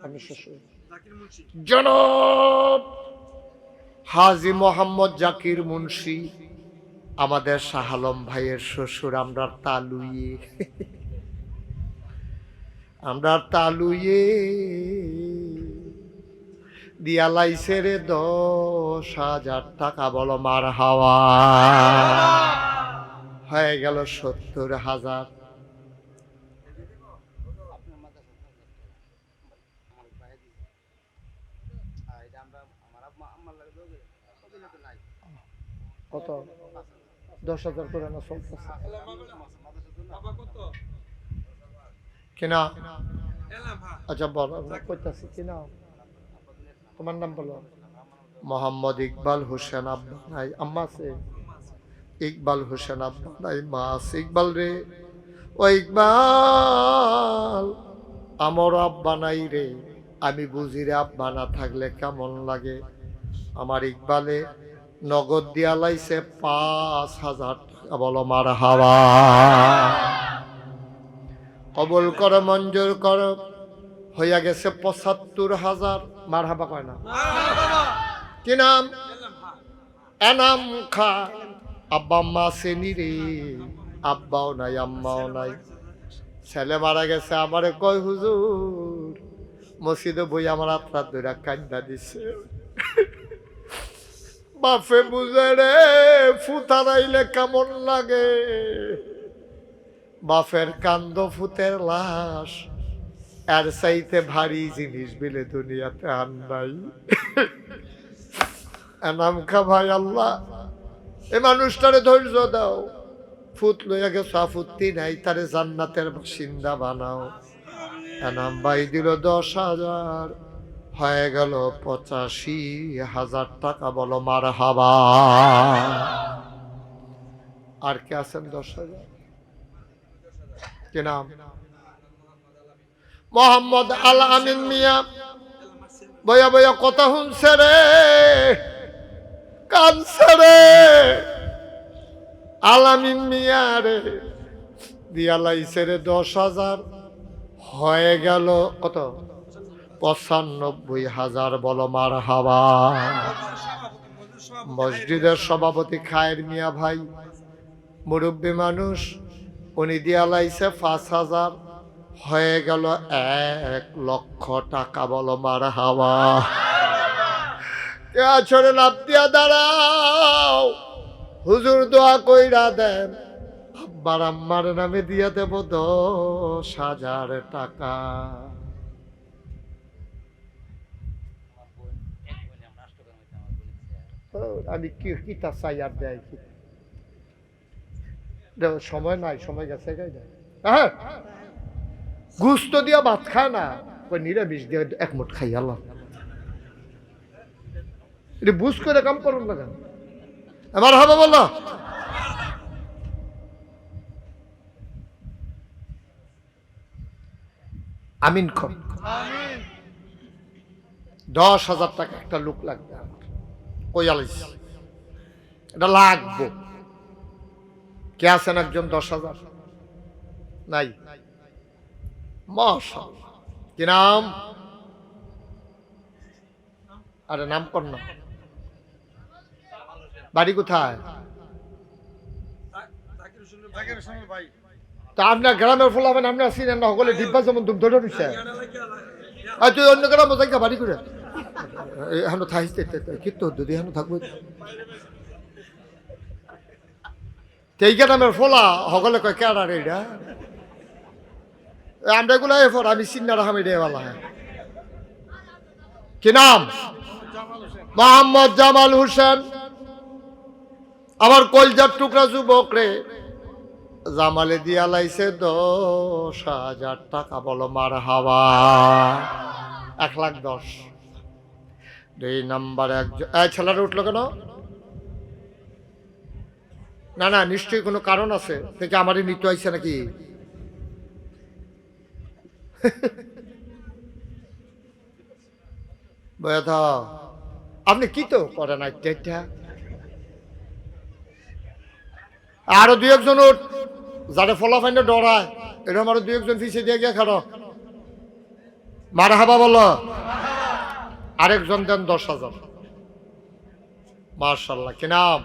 আমি শ্বশুর জনাব হাজী মোহাম্মদ জাকির মুন্সি, আমাদের শাহ আলম ভাইয়ের শ্বশুর। আমরা তালুয়ে দিয়া লাইছে রে 10,000 টাকা। বলো মার হাওয়া। হয়ে গেল 70,000। কত? 10,000 করে না চলতেছে কিনা? আচ্ছা বলো কইতাছি কিনা। তোমার নাম বলো। মোহাম্মদ ইকবাল হোসেন আব্বা নাই, আম্মা আছে? ইকবাল হোসেন আব্বা নাই, মা আছে। ইকবাল রে, ও ইকবাল আমার আব্বা নাই রে। আমি বুঝি রে আব্বা না থাকলে কেমন লাগে। আমার ইকবালে নগদ দিয়া লাইছে 5,000 টাকা। বলো মার হাওয়া। কবুল করো, মঞ্জুর করো। হইয়া গেছে 75,000। মার হাবা কয় না? কি নাম? এনাম খা। আব্বা আম্মা আসেনি রে, আব্বাও নাই আম্মাও নাই। ছেলে মারা গেছে, আমারে কয় হুজুর মসজিদে বই আমার আপনার দুইটা কান্দা দিছে। বাপে বুঝে রে ফুতারাইলে কেমন লাগে। বাপের কান্দ ফুতের লাশ, এর চাইতে ভারী জিনিস বিলে দুনিয়াতে আর নাই। এনাম খা ভাই, আল্লাহ এ মানুষটারে ধৈর্য দাও। ফুত লইয়া গেছে, ফুত্তি নাই, তারে জান্নাতের বাসিন্দা বানাও। এনাম ভাই দিল 10,000, হয়ে গেল 85,000 টাকা। বলো মার হাবা। আর কে আছেন 10,000? কি নাম? মোহাম্মদ আল আমিন মিয়া। বয়া বয়া কথা শুনছে রে, কানছে রে। আল আমিন মিয়া রে দিয়া লাইছে রে 10,000, হয়ে গেল কত? 95,000। বলো মার হাবা। মসজিদের সভাপতি খায়ের মিয়া ভাই, মুরব্বী মানুষ, উনি দিয়া লাইছে 5,000, হয়ে গেল 1,00,000 টাকা। বলো মার হাওয়া। কে আছরে লাভ দিয়া দাঁড়াও, হুজুর দোয়া কইরা দেন, আব্বার আম্মার নামে দিয়া দেব 10,000 টাকা। আমি কি তা চাই আর দেয় কি? সময় নাই, সময় গেছে। হ্যাঁ, গুস্ত দিয়া ভাত খায় না, ওই নিরামিষ দিয়ে 1 মুঠ খাই। আল্লাহ, এটা বুঝ করে কাম করুন না কেন? আমার হবে বলো। আমিন খ 10,000 টাকা একটা লোক লাগবে আমার। কই আলাইস এটা লাগবো। কে আছেন একজন 10,000? নাই। মাশাআল্লাহ। কি নাম? আরে নাম কর না। বাড়ি কোথায়? তা আপনার গ্রামের ফল হবেন, আপনি চিনেন না? সকলে ডিব্বা যেমন দুম ধরে দিচ্ছে। তুই অন্য গ্রামে যাই বাড়ি করে এখন থাকতে কিন্তু যদি এখন থাকবো এই গ্রামের ফোলা সকলে কয় কেডার এইটা। আমরা এগুলো এরপর আমি চিন্নার হামিডে বলা হয়। কি নাম? মোহাম্মদ জামাল হোসেন। আমার কলজার টুকরা যুবক রে, জামালে দিয়া লাইছে 10,000 টাকা। বলো মার হাওয়া। 1,10,000। 2 নাম্বার একজন ছেলেরা উঠলো কেন? না না, নিশ্চয়ই কোনো কারণ আছে। থেকে আমারই নিতে আইছে নাকি? বয়থা আপনি কি তো করেন? এটা আরো 2-1 উঠ, যারা ফলাফাইনে ডরায় এরকম আরো 2-1 পিছিয়ে দিয়ে গিয়ে খারো। মার হাবা বলো। আরেকজন দেন 10,000। মাশাআল্লাহ। কি নাম?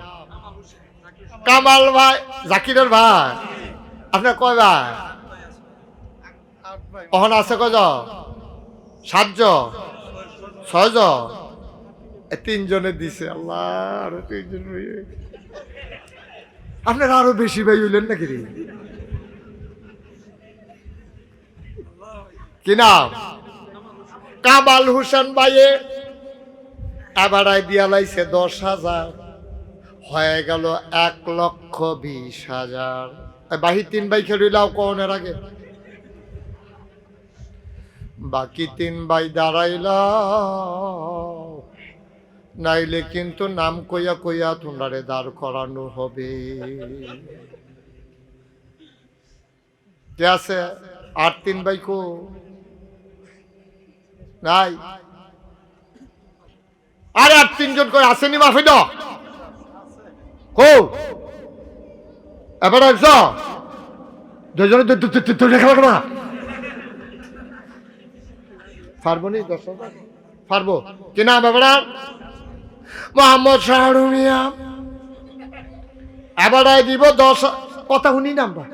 কামাল ভাই। জাকিরের ভাই। আপনার কয় ভাই? ওখানে আছে কয়জন? 7 জন, 6 জন, 3 জনে দিছে। আল্লাহ, আরো 3 জন। আপনারা আরো বেশি ভাই হইলেন নাকি? কি নাম? কামাল হোসেন ভাইয়ে এবারাই দিয়া লাইছে 10,000, হয়ে গেল 1,20,000। বাহি 3 ভাই খেলিলাও কোনের আগে, বাকি 3 ভাই দাঁড়াইলাও, নাইলে কিন্তু নাম কইয়া কইয়া তোমরারে দাঁড় করানো হবে। কে আছে? আর 3 ভাই কো নাই? আরে আর 3 জন কই আসেনি? মাফি দাও কো এবার একশো 2 জনে তো দেখা না পারবো নি? 10,000 পারবো কি না? ব্যাপার মোহাম্মদ শাহরুখ মিয়া এবারাই দিব 10। কথা শুনি না আমরা,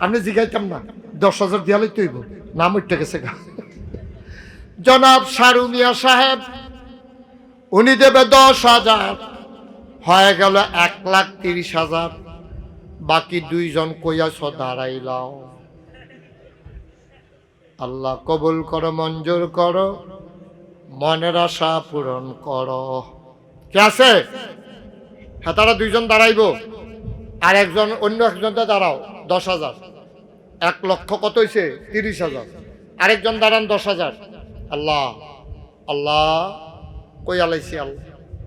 আপনি জিগাইতাম না। 10,000 দিয়ালেই তৈব, নাম উঠতে গেছে গা। জনাব শাহরুখ মিয়া সাহেব উনি দেবে 10,000, হয়ে গেল 1,30,000। বাকি 2 জন কইয়াছ দাঁড়াইলাও। আল্লাহ কবুল করো, মঞ্জুর করো, মনের আশা পূরণ করো। কে আছে? হ্যাঁ, তারা 2 জন দাঁড়াইব, আর একজন অন্য একজনটা দাঁড়াও। 10,000। 1,00,000 কত হয়েছে? 30,000। আরেকজন দাঁড়ান 10,000। আল্লাহ আল্লাহ কই আলাইছি। আল্লাহ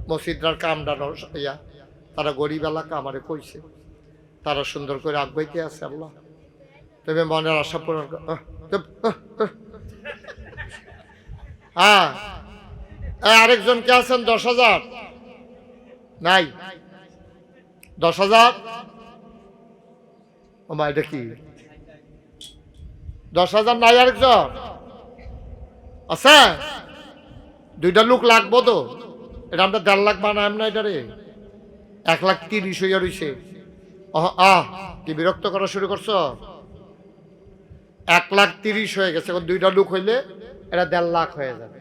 মসজিদার কামটা ইয়া, তারা গরিব এলাকা আমারে কইছে, তারা সুন্দর করে আগাইতে আছে। আল্লাহ তবে মনের আশা পূরণ। হ্যাঁ, আরেকজন কে আছেন? 10,000 নাই? 10,000 ও মা, এটা কি? 10,000 নাই? আরেকজন আছে? 2টা লোক লাগবো তো। এটা আমরা 1.5 লাখ বানাম না, এটারে 1,30,000 হইয়া রইছে। কি বিরক্ত করা শুরু করছো? 1,30,000 হয়ে গেছে, এখন 2টা লোক হইলে এটা 1.5 লাখ হয়ে যাবে।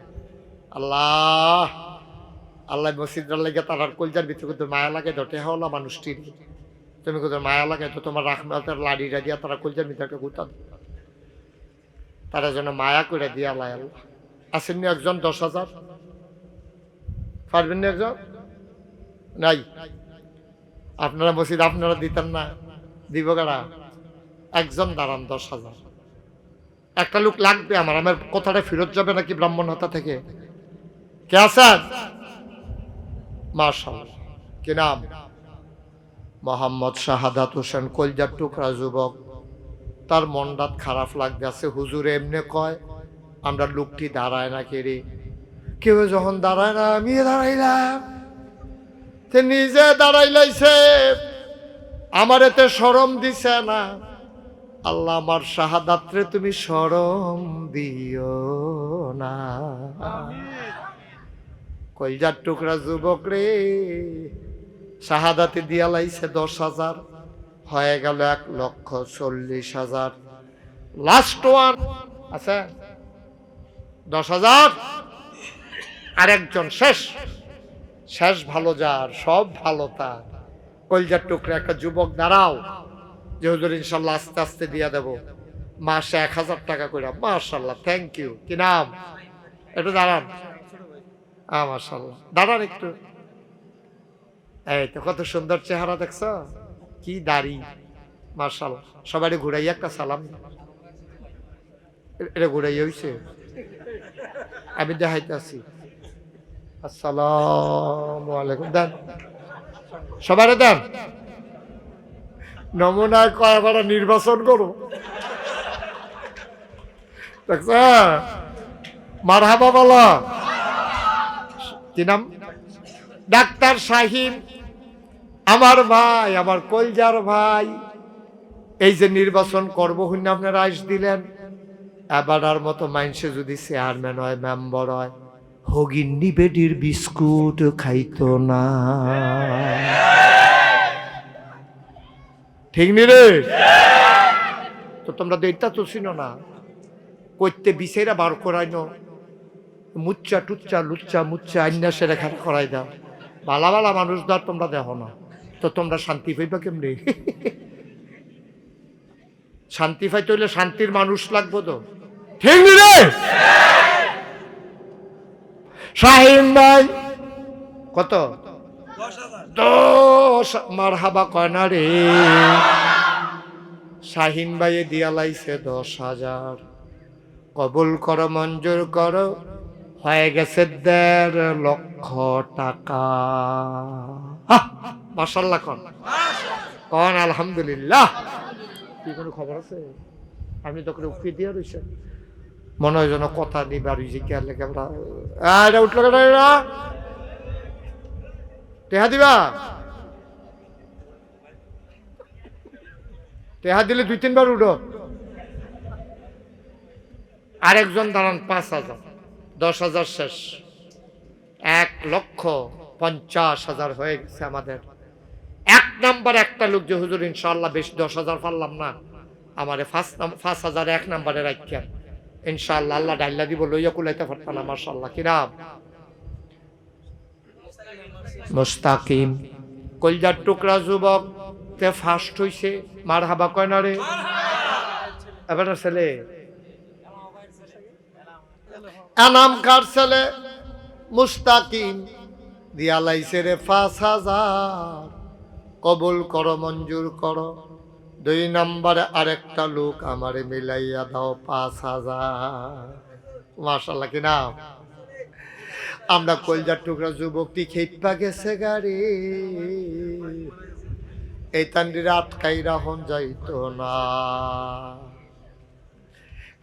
আল্লাহ আল্লাহ মসজিদের লাগে তার কলজার ভিতরে কিন্তু মায়া লাগে, ধটে হওয়া মানুষটির তুমি কোথাও মায়া লাগে তো তোমার রাখমাতের লাড়িটা দিয়া তারা কলজার ভিতরে গুতা তারা যেন মায়া করে দিয়া আল্লাহ। আল্লাহ আসেননি একজন 10,000? পারবেন না একজন? নাই আপনারা মসজিদ আপনারা দিতেন না, দিব কারা? একজন দাঁড়ান 10,000। একটা লোক লাগবে আমার কথাটা ফেরত যাবে নাকি ব্রাহ্মণ হাতা থেকে? কে আছেন? মাশাআল্লাহ। কি নাম? মোহাম্মদ শাহাদাত হোসেন, কলজার টুকরা যুবক। তার মনটা খারাপ লাগবে আছে। হুজুরে এমনি কয় আমরা লোকটি দাঁড়ায় না কেড়ে, কেউ যখন দাঁড়ায় না আমি দাঁড়াইলাম, সে নিজে দাঁড়াইলাইছে, আমার এতে শরম দিছে না। আল্লাহ আমার শাহাদাতরে তুমি শরম দিও না। কলজার টুকরা যুবক রে, শাহাদাতে দিয়া লাইছে 10,000, হয়ে গেল 1,40,000। লাস্ট ওয়ান আছে 10,000, আরেকজন শেষ। শেষ ভালো যার, সব ভালো তার। কলজার টুকরা একটা যুবক দাঁড়াও যে হুজুর ইনশাল্লাহ আস্তে আস্তে দিয়ে দেব, মাসে 1,000 টাকা করে। মাশাল্লাহ, থ্যাংক ইউ। কি নাম? একটু দাঁড়ান। মাশাল্লাহ, দাঁড়ান একটু। এই তো কত সুন্দর চেহারা দেখছ, কি দাড়ি, মাশাল্লাহ। সবাই ঘুরাইয়া একটা সালাম। এটা ঘুরাইয়া হইছে, আমি দেখাইতে আছি। আসসালামু আলাইকুম দেন, সবাই দেন। নমুনায় কয়বার নির্বাচন করো দেখছ? মারহাবা বলো। কি নাম? ডাক্তার শাহিন, আমার ভাই, আমার কলজার ভাই। এই যে নির্বাচন করবো হইনা আপনারা আইস দিলেন, এবারের মতো মানুষে যদি চেয়ারম্যান হয়, মেম্বার হয়, হগিন্নি বেডির বিস্কুট খাইতো না। ঠিক নি রে? তো তোমরা দেখতা তো চিনো না, কইতে বিছেরা বার করাই ন, মুচ্চা টুচ্চা লুচ্চা মুচ্চা আইনাসে রেখা করাই দাও। ভালা ভালা মানুষ দার তোমরা দেখো না, তো তোমরা শান্তি পাইবা কেমনি? শান্তি পাইতে হইলে শান্তির মানুষ লাগবো তো, ঠিক নি রে? শাহিন ভাই কত? 10। মারহাবা কয় না রে? শাহিন ভাইয়ে দিয়া লাইছে 10,000। কবুল করো, মঞ্জুর করো, হয়ে গেছে 1.5 লক্ষ টাকা। মাশাআল্লাহ কন, কন আলহামদুলিল্লাহ। কি কোনো খবর আছে? আমি তো করে উঠে দিয়ে রয়েছে, মনে হয় যেন কথা দিবার জিজ্ঞার লেগে আমরা এটা উঠলো কেনা টেহা দিবা। টেহা দিলে 2-3 বার উঠো। আরেকজন দাঁড়ান 5,000। 10,000 শেষ, 1,50,000 হয়ে গেছে আমাদের। 1 নাম্বার একটা লোক যে হুজুর ইনশাআল্লাহ বেশি 10,000 পারলাম না, আমারে 5,000 1 নাম্বারে রাখিয়া ইনশাআল্লাহ আল্লাহ ডাইল্লা দিব, লইয়া কুলাইতে পারতাম না। মাশাআল্লাহ। কি নাম? মুস্তাকিম, কলজার টুকরা যুবক, তে ফার্স্ট হইছে। মারহাবা কয় না রে? এবার ছেলে এনাম কার ছেলে মুস্তাকিম দিয়া লাইছে রে 5,000। কবুল করো, মঞ্জুর করো। 2 নম্বরে আরেকটা লোক আমারে মিলাইয়া দাও 5,000। মাশাআল্লাহ। কি নাম? আমরা কলজার টুকরা যুবকটি খেপা গেছে গাড়ি, এই তান্ডিরা আটকাইরা হন যাইতো না।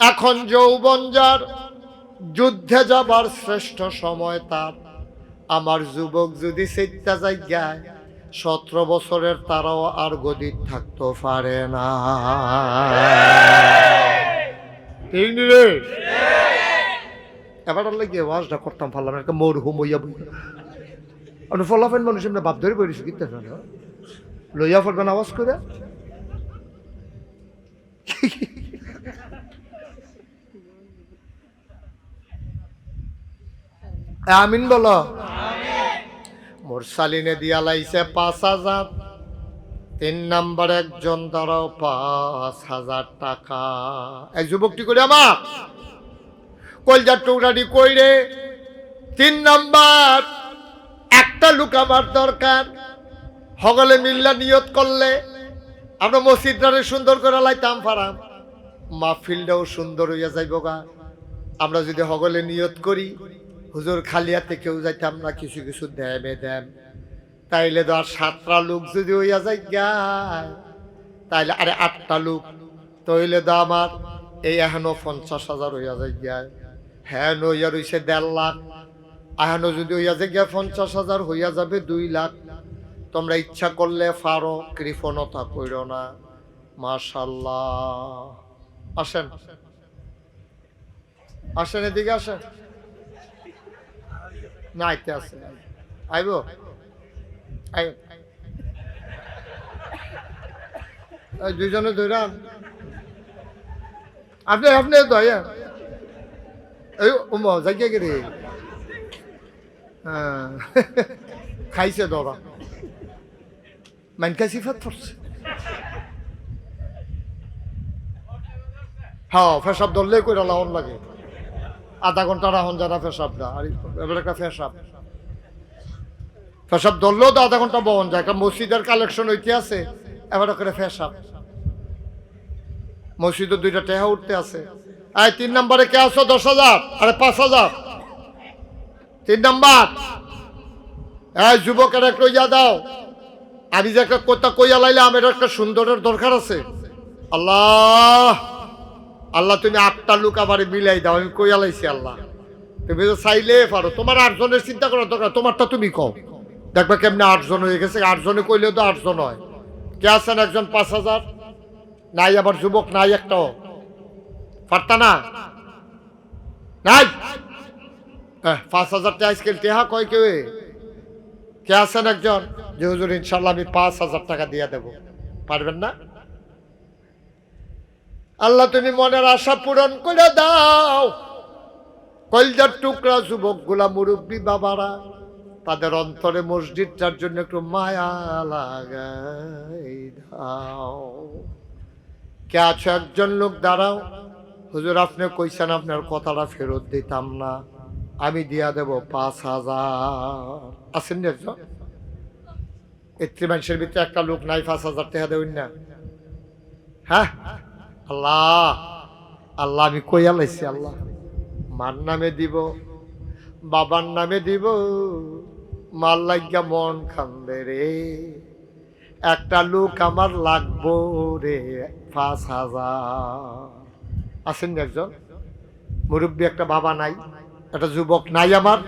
এখন যৌবন যার, যুদ্ধে যাবার শ্রেষ্ঠ সময় তার। আমার যুবক যদি সেটা জায়গায় 17 বছরের, তারাও আর গদির থাকতে পারে না। ঠিক নি রে? এবার লাগে ওয়াজটা করতাম পারলাম একটা মরহুম হইয়া বই। আপনি ফলাফেন মানুষ এমনি বাপ ধরে বলিস কিনতে না, লইয়া পড়বেন আওয়াজ করে। আমিন বলো। মুরসালিনে দিয়া লাইছে 5,000। 3 নাম্বার একজন দাঁড়াও 5,000 টাকা। এই যুবকটি করে আমার কলজার টুকরাটি কইরে 3 নাম্বার একটা লোক আমার দরকার। হগলে মিল্লা নিয়ত করলে আমরা মসজিদটারে সুন্দর করে লাইতাম পারাম, মাহফিলটাও সুন্দর হইয়া যাইব গা। আমরা যদি হগলে নিয়ত করি হুজুর খালিয়াতে কেউ যাইতাম না, কিছু কিছু দেম তাইলে তো আর 7টা লোক যদি হইয়া যাই গায় তাইলে আরে 8টা লোক তইলে তো আমার এই এখনো 50,000 হইয়া যাই গায়। হ্যাঁ হইয়া রইছে 1.5 লাখ। এখনো যদি হইয়া যাই গিয়া 50,000 হইয়া যাবে 2 লাখ। তোমরা ইচ্ছা করলে পারো, কৃপণতা কইরো না। মাশাআল্লাহ। আসেন আসেন, এদিকে আসেন। না আইতে আসেন, আইব দুইজনে ধরান। আপনি আপনি দয়া এই জায়গা গেরে হ্যাঁ খাইছে ধরা মানকা সিফাত পড়ছে। হ্যাঁ ফেসাব ধরলে কইরা লাউন লাগে, আধা ঘন্টা রাহন যারা ফেসাবটা। আর এবার একটা ফেসাব ধরলেও তো আধা ঘন্টা বহন যায়। একটা মসজিদের কালেকশন হইতে আছে, এবার করে ফেসাব মসজিদে 2টা টেহা উঠতে আছে। এই 3 নম্বরে কে আছো? 10,000 আরে 5,000। 3 নাম্বার এই যুবকের একটু ইয়া দাও। আমি যে একটা কথা কইয়া লাইলাম, এটা একটা সুন্দরের দরকার আছে। আল্লাহ আল্লাহ তুমি 8টা লোক আবার মিলাই দাও। আমি কইয়া লাইছি আল্লাহ, তুমি তো চাইলে পারো। তোমার 8 জনের চিন্তা করার দরকার, তোমারটা তুমি কও। দেখবা কেমনে 8 জন হয়ে গেছে। 8 জনে কইলেও তো 8 জন হয়। কে আছেন একজন 5,000? নাই আবার যুবক নাই একটাও, পারতা না নাই। 5,000 টাকা আজকাল টেহা কয় কেউ। কে আছেন একজন? যে হুজুর ইনশাল্লাহ আমি 5,000 টাকা দিয়ে দেব। পারবেন না? আল্লাহ তুমি মনের আশা পূরণ করে দাও। কলজার টুকরা যুবক গুলা, মুরব্বী বাবারা, তাদের অন্তরে মসজিদটার জন্য একটু মায়া লাগাই দাও। কে আছো একজন লোক দাঁড়াও। হুজুর আপনি কইছেন আপনার কথাটা ফেরত দিতাম না, আমি দিয়া দেব 5,000। আছেন একজন? এত্রি মানুষের ভিতরে একটা লোক নাই 5,000 টাকা দেবেন না? হ্যাঁ আল্লাহ আল্লাহ আমি কইয়া লাইছি আল্লাহ, মার নামে দিব, বাবার নামে দিব, মার লাগিয়া মন খান্দে রে। একটা লোক আমার লাগবো রে 5,000। আছেন একজন? মুরব্বী একটা বাবা নাই, একটা যুবক নাই আমার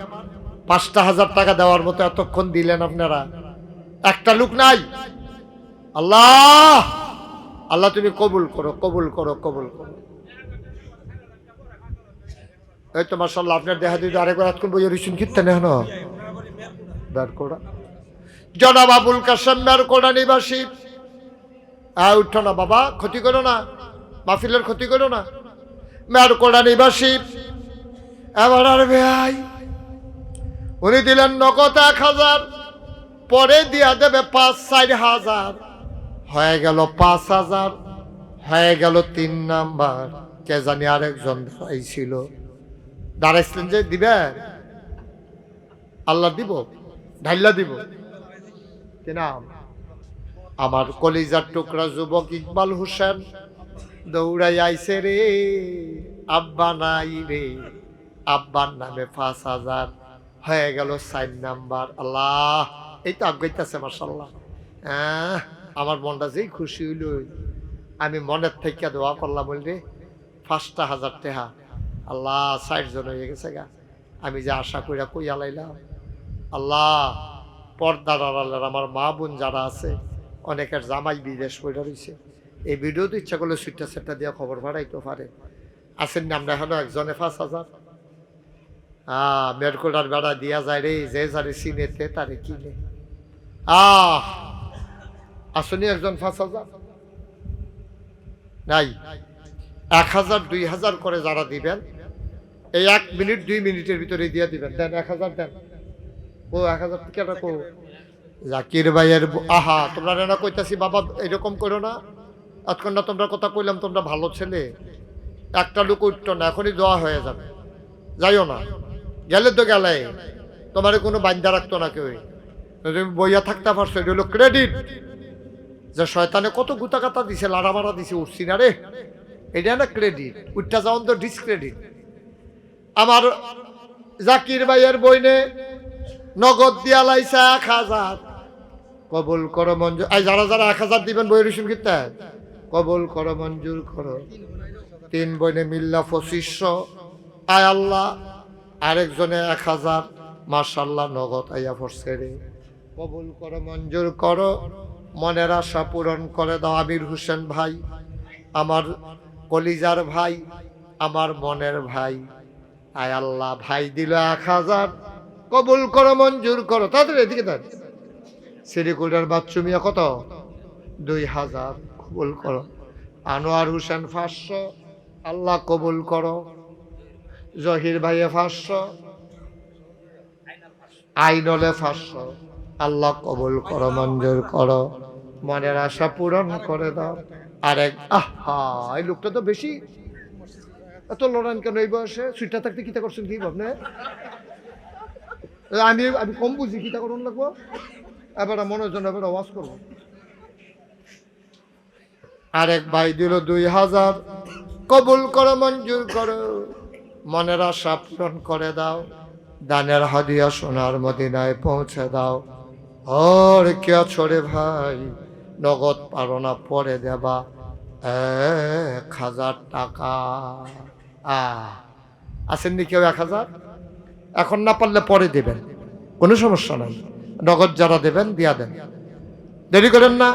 5,000 টাকা দেওয়ার মতো এতক্ষণ দিলেন আপনারা, একটা লোক নাই। আল্লাহ আল্লাহ তুমি কবুল করো, কবুল করো, কবুল করো। এই তো মাশাআল্লাহ আপনার দেখা দিদি আরেকবার হাত কোন বইয়ের রিসুন কীর্তনে হন বেরকোড়া। জনাব আবুল কাসেম বেরকোড়া নিবাসী। উঠো না বাবা, ক্ষতি করো না, মাহফিলের ক্ষতি করো না। বেরকোড়া নিবাসী এবার আর ভাই উনি দিলেন নগদ 1,000, পরে দিয়া দেবে 5-4,000। হয়ে গেল 5,000, হয়ে গেল 3 নাম্বার। কে জানি আরেকজন দাঁড়াইছিল, দাঁড়াইছিলেন যে দিবেন, আল্লাহ দিব, ঢাইলা দিব। কি নাম? আমার কলিজার টুকরা যুবক ইকবাল হোসেন দৌড়াই আইছে রে, আব্বা নাই রে। আব্বার নামে 5,000, হয়ে গেল 4 নাম্বার। আল্লাহ এই তো আগাইতেছে মাশাআল্লাহ। আমার মনটা যেই খুশি হইল, আমি মনের থেকে দোয়া করলাম বললে 5,000 টাকা আল্লাহ 60 জন হয়ে গেছে গা। আমি যে আশা কইরা কইয়া লাইলাম আল্লাহ, পর্দার আড়ালের আমার মা বোন যারা আছে, অনেকের জামাই বিদেশ পড়ে রয়েছে, এই ভিডিও তো ইচ্ছা করলে সুইটটা সেটটা দিয়ে খবর পাঠাইতে পারে। আসেন না আমরা এখনো একজনে 5,000। মেরকোটার বেড়া দিয়া যায় রে, যে যারে চিনেতে তারে কিনে। আসনি একজন 5,000 নাই, 1,000 2,000 করে যারা দিবেন এই 1 মিনিট 2 মিনিটের ভিতরে দিয়ে দিবেন। দেন 1,000 দেন। ও 1,000 টাকা কো জাকির ভাইয়ের আহা তোমরা না কইতাছি বাবা এরকম করো না, এতক্ষণ না তোমরা কথা কইলাম তোমরা ভালো ছেলে, একটা লোক উঠতো না, এখনই দোয়া হয়ে যাবে, যাইও না, গেলে তো গেলে তোমার কোনো বান্ধা রাখতো না কেউ, তুমি বইয়া থাকতে পারছো, এটা হলো ক্রেডিট। যে শয়তানে কত গুতা কাতা দিছে, লাড়া মারা দিছে, উঠছি না রে, এটা না ক্রেডিট, উঠটা যাওয়ান তো ডিসক্রেডিট। আমার জাকির ভাইয়ের বইনে নগদ দিয়া লাইছে 1,000, কবুল করো মঞ্জুর। আই যারা যারা 1,000 দিবেন বইয়ের রিসিম কিতা কবুল করো মঞ্জুর করো। 3 বইনে মিল্লা 2500, আয় আল্লাহ আরেকজনে 1,000, মাশাআল্লাহ নগদ আইয়া পড়ছে রে, কবুল করো মঞ্জুর করো, মনের আশা পূরণ করে দাও। আমির হোসেন ভাই আমার কলিজার ভাই, আমার মনের ভাই, আয় আল্লাহ ভাই দিল 1,000, কবুল করো মঞ্জুর করো। তাদের এদিকে দেন। সিরিকুলার বাচ্চু মিয়া কত 2,000, কবুল করো। আনোয়ার হোসেন 500, আল্লাহ কবুল করো। জহির ভাইয়ে 500, আইনলে 500, আল্লাহ কবুল করো মঞ্জুর করো, মনের আশা পূরণ করে দাও। আরেক আহা এই লোকটা তো বেশি এত লড়ান কেন এই বয়সে? সুইটা থাকতে কিতা করছেন কি ভাবনে? আমি আমি কম বুঝি, কিতা করুন লাগবো, এবার মনের জন্য এবার আওয়াজ করবো। আরেক ভাই দিল 2,000, কবুল করো মঞ্জুর করো, মনের আশা পূরণ করে দাও, দানের হাদিয়া সোনার মদিনায় পৌঁছে দাও। ওর কে ছড়ে ভাই, নগদ পারো না পরে দেবা 1,000 টাকা। আসেননি কেউ 1,000? এখন না পারলে পরে দেবেন, কোনো সমস্যা নাই, নগদ যারা দেবেন দিয়া দেন, দেরি করেন না।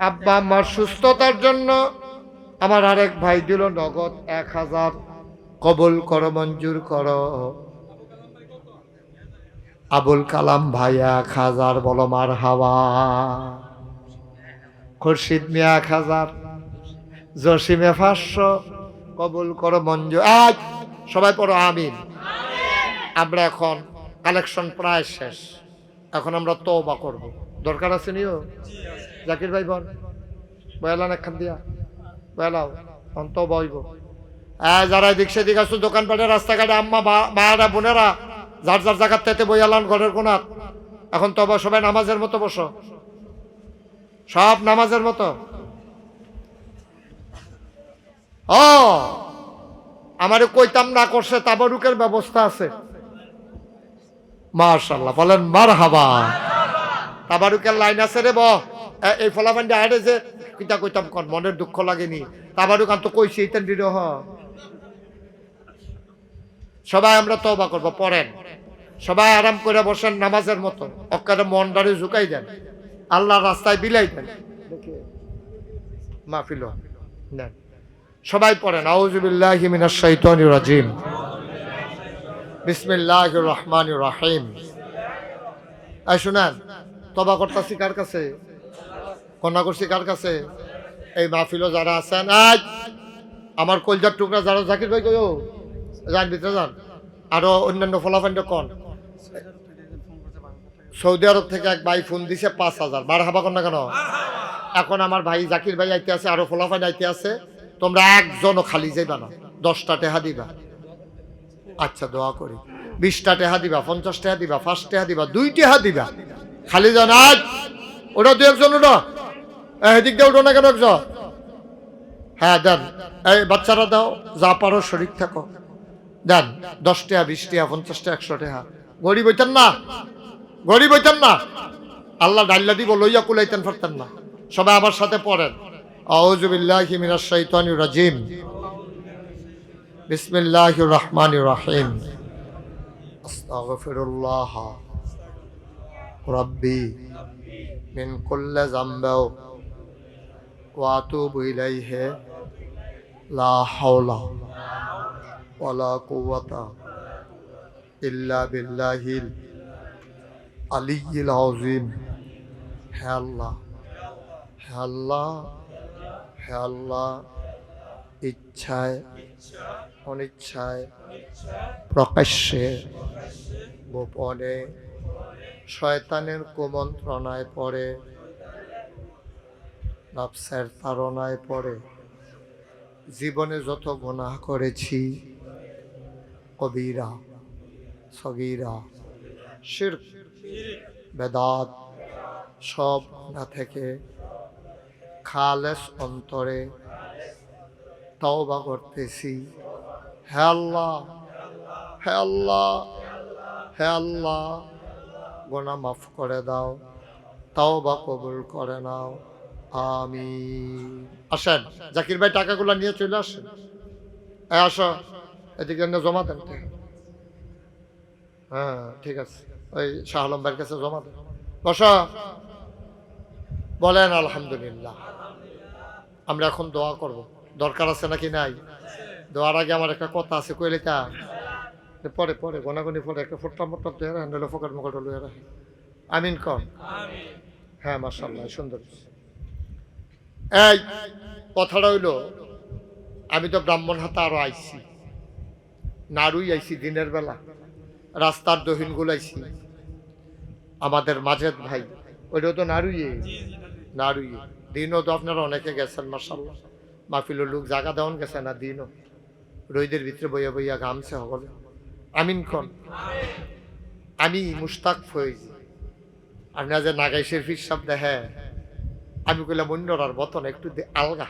আব্বা আমার সুস্থতার জন্য আমার আরেক ভাই দিল নগদ 1,000, কবুল করো মঞ্জুর করো। আবুল কালাম ভাই 1,000, বলো মার হাওয়া। খুরশিদ মিয়া 1,000, জসিমে 500, কবুল করো মঞ্জুর। আজ সবাই পড়ো আমিন। আমরা এখন কালেকশন প্রায় শেষ, এখন আমরা তওবা করব। দরকার আছে নিও জাকির ভাই বল বয়ালান একখান দিয়া বয়ালাও অন্ত বইব। যারা এদিক সেদিক আসো দোকানপাটে রাস্তাঘাটে আম্মা মায়েরা বোনেরা যার যার জায়গার থেকে বইয়ালান ঘরের কোনাত, এখন তবা সবাই নামাজের মতো বসো, সব নামাজের মতো। ও আমারে কইতাম না করছে তাবারুকের ব্যবস্থা আছে, মাশাআল্লাহ বলেন মারহাবা। তাবারুকের লাইন আছে রে এই ফলাফান্ডি আড়ে যে কিতা কইতাম কন মনের দুঃখ লাগেনি, তাবারুক আন তো কইছি এইতেন দিরহ। সবাই আমরা তওবা করব, পড়েন সবাই আরাম করে বসেন নামাজের মতো, অক্কারে মনটারে ঝুঁকাই দেন, আল্লাহর রাস্তায় বিলাই দেন, মাহফিল নেন। সবাই পড়েন আউযু বিল্লাহি মিনাশ শাইতানির রাজিম, বিসমিল্লাহির রহমানির রহিম। এই শুনেন, তওবা করতেছি কার কাছে? কন্যা করছি কার কাছে? এই মাহফিলও যারা আছেন, আজ আমার কলজার টুকরা যারা, জাকির ভাই কইও যান ভিতরে যান, আরো অন্যান্য ফলাফান্ড কন। সৌদি আরব থেকে এক ভাই ফোন দিছে 5,000, মারহাবা কন্যা কেন? এখন আমার ভাই জাকির ভাই আইতে আছে, আরো ফলাফান্ড আইতে আছে, তোমরা একজনও খালি যাইবা না, 10টা টাকা দিবা। আচ্ছা দোয়া করি, 20টা টাকা দিবা, 50 টাকা দিবা, 5 টাকা দিবা, 2 টাকা দিবা, খালি যান। আজ ওটা 2-1জন ওটা এদিক দিয়ে উঠো না কেন একজন? হ্যাঁ দেন, এই বাচ্চারা দাও, যা পারো শরীর থাকো দেন, 10 টাকা 20 টাকা 50 টাকা 100 টাকা। গরিব হইতেন না, গরিব হইতেন না, আল্লাহ ডাল্লা দিব লইয়া কুলাইতেন পারতেন না। সবাই আমার সাথে পড়েন আউযু বিল্লাহি মিনাশ শাইতানির রাজিম, বিসমিল্লাহির রহমানির রহিম, আস্তাগফিরুল্লাহ রাব্বি মিন কুল্লি যামবি ওয়া আতুবু ইলাইহি, লা হাওলা ওয়ালা কুওয়াতা ইল্লা বিল্লাহিল আলিয়্যিল আযীম। হে আল্লাহ, হে আল্লাহ, হে আল্লাহ, ইচ্ছায় অনিচ্ছায় প্রকাশ্যে গোপনে শয়তানের কুমন্ত্রণায় পড়ে, নফসের তাড়নায় পড়ে জীবনে যত গুনাহ করেছি, কবিরা সগীরা শিরক বেদাত সব গুনাহ থেকে খালেস অন্তরে তওবা করতেছি। হে আল্লাহ, হে আল্লাহ, হে আল্লাহ, গুনাহ মাফ করে দাও, তওবা কবুল করে নাও, আমিন। আসেন জাকির ভাই, টাকাগুলো নিয়ে চলে আসেন। আসো এদিকে জমা দেন। হ্যাঁ ঠিক আছে, ওই শাহ আলম ভাইয়ের কাছে জমা দেন। বসো, বলেন আলহামদুলিল্লাহ। আমরা এখন দোয়া করব, দরকার আছে নাকি নাই? দোয়ার আগে আমার একটা কথা আছে, কইলে তা পরে পরে গোনাগুনি পরে একটা ফোটা মোটা হ্যান্ডেল ফোকার মোকাট লইয়া রাখে। আমিন কর। হ্যাঁ মাশাআল্লাহ, সুন্দর। এই কথাটা হইল, আমি তো ব্রাহ্মণ হাতে আরো আইছি, নাড়ুই আইছি দিনের বেলা, রাস্তার দহিন গুলাইছি। আমাদের মাজেদ ভাই ওইটাও তো নাড়ুইয়ে, নাড়ুইয়ে। দিনও তো আপনারা অনেকে গেছেন মাশাআল্লাহ, মাহফিলের লোক জায়গা দেওয়ান গেছে না, দিনও রইদের ভিতরে বইয়া বইয়া গামছে সকলে। আমিন কন। আমি মুশতাক ফয়েজ, আপনারা যে নাগাইশের ফির সব দেখে, আমি কইলাম অন্যরার বতন একটু আলগা।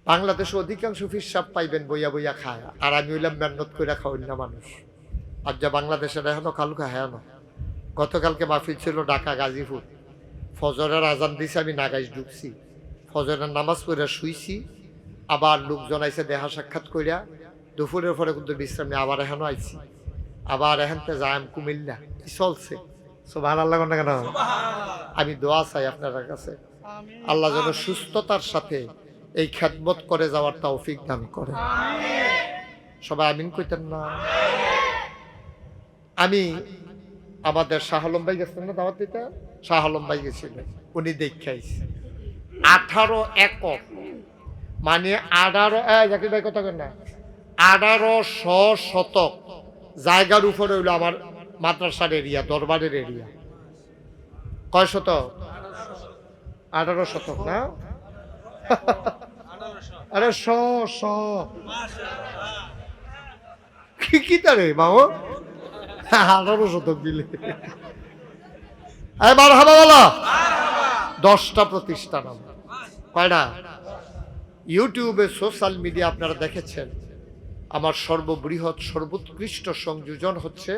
বাংলাদেশে অধিকাংশ ফিরসাব পাইবেন বইয়া বইয়া খায়, আর আমি হইলাম মেহনত করে খাওয়াই না মানুষ। আর যা বাংলাদেশের এখনো কালুকা হ্যাঁ না। গতকালকে মাহফিল ছিল ঢাকা গাজীপুর, ফজরের আজান দিছে, আমি নাগাইশ ঢুকছি, ফজরের নামাজ পড়ে শুইছি, আবার লোকজন আইসে দেখা সাক্ষাৎ করিয়া দুপুরের পরে কিন্তু বিশ্রাম নিয়ে আবার এখনো আইছি, আবার এখানতে যাই কুমিল্লা। কি চলছে? সুবহানাল্লাহ না কেন? আমি দোয়া চাই আপনার কাছে, আল্লাহ যেন সুস্থতার সাথে এই খেদমত করে যাওয়ার তৌফিক দান করে। সবাই আমিন কইতেন না? আমি আমাদের শাহ আলম ভাই গেছেন না দাওয়াত দিতে, শাহ আলম ভাই গেছিলেন, উনি দেখাইছে 18 একর, মানে 18 জাকির ভাই কথা কেন না, 1800 শতক জায়গার উপরে হইলো আমার মাদ্রাসার এরিয়া, দরবারের এরিয়া। কয় শতক? 18 শতক না? আরে কি তারে বাবু, 18 শতক দিলে মারহাবা বলো। 10টা প্রতিষ্ঠান আমার। কয়টা? ইউটিউবে সোশ্যাল মিডিয়া আপনারা দেখেছেন, আমার সর্ববৃহৎ সর্বোৎকৃষ্ট সংযোজন হচ্ছে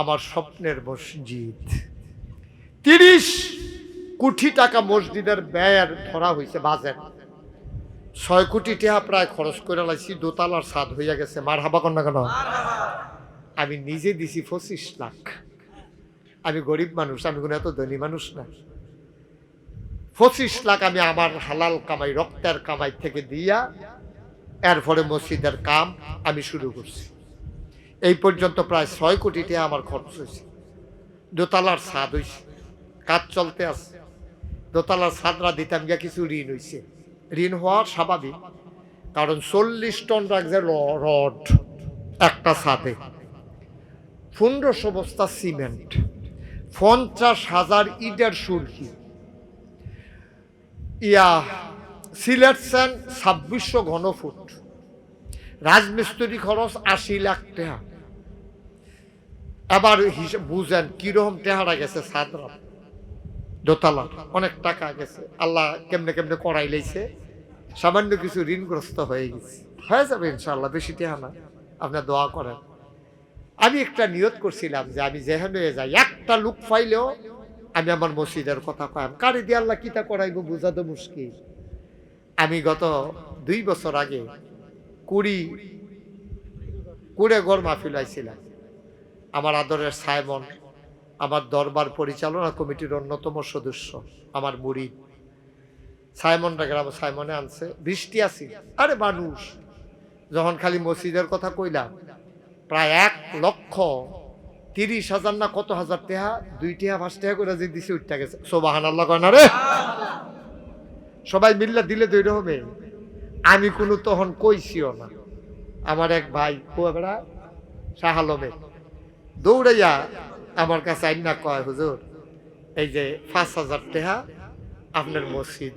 আমার স্বপ্নের মসজিদ। 30 কোটি টাকা মসজিদের ব্যয়ের ধরা হয়েছে, বাজেট 6 কোটি টাকা প্রায় খরচ করে লাইছি, দোতলার ছাদ হইয়া গেছে। মারহাবা কন্যা কেন? আমি নিজে দিছি 25 লাখ। আমি গরিব মানুষ, আমি কোনো এত ধনী মানুষ না। 25 লাখ আমি আমার হালাল কামাই, রক্তের কামাই থেকে দিয়া এরপরে মসজিদের কাম আমি শুরু করছি। এই পর্যন্ত প্রায় 6 কোটি টাকা আমার খরচ হয়েছে। দোতলার ছাদ হয়েছে, কাজ চলতে আছে। দোতলার ছাদরা দিতাম গিয়া কিছু ঋণ হয়েছে। ঋণ হওয়ার স্বাভাবিক, কারণ 40 টন রাখছে রড একটা ছাদে, 1500 বস্তা সিমেন্ট, 50,000 ইটের সুরকি, সিলেকশন 2600 ঘনফুট, রাজমিস্ত্রি খরচ 80 লাখ টাকা। এবার হিসাব বুঝেন কিরকম টাকাটা গেছে ছাদরা, দোতলা অনেক টাকা গেছে। আল্লাহ কেমনে কেমনে করাই লাইছে, সামান্য কিছু ঋণগ্রস্ত হয়ে গেছে, হয়ে যাবে ইনশাআল্লাহ, বেশি টাকা না। আপনার দোয়া করেন। আমি একটা নিয়ত করছিলাম যে আমি যেখানে যাই একটা লোক পাইলেও আমি আমার মসজিদের কথা কয়াম। কারি দিয়ে আল্লাহ কিতা করাইব বুঝা তো মুশকিল। আমি গত 2 বছর আগে কুড়ে গড় মাহফিল আইছিলাম। আমার আদরের সাইমন, আমার দরবার পরিচালনা কমিটির অন্যতম সদস্য, আমার মুরিদ সাইমনটা গ্রাম, সাইমনে আনছে, বৃষ্টি আসি। আরে মানুষ যখন খালি মসজিদের কথা কইলাম, প্রায় 30,000 না কত হাজার টাকা, 2 টাকা 5 টাকা করে যে দিছে উঠতে গেছে। সুবহানাল্লাহ কয় না রে? সবাই মিল্লা দিলে দৈর হবে। আমি কোনো তখন কইছিও না। আমার এক ভাই কুয়াবেড়া শাহ আলমের দৌড়াইয়া আমার কাছে আইনা কয়, হুজুর এই যে 5,000 টাকা আপনার মসজিদ।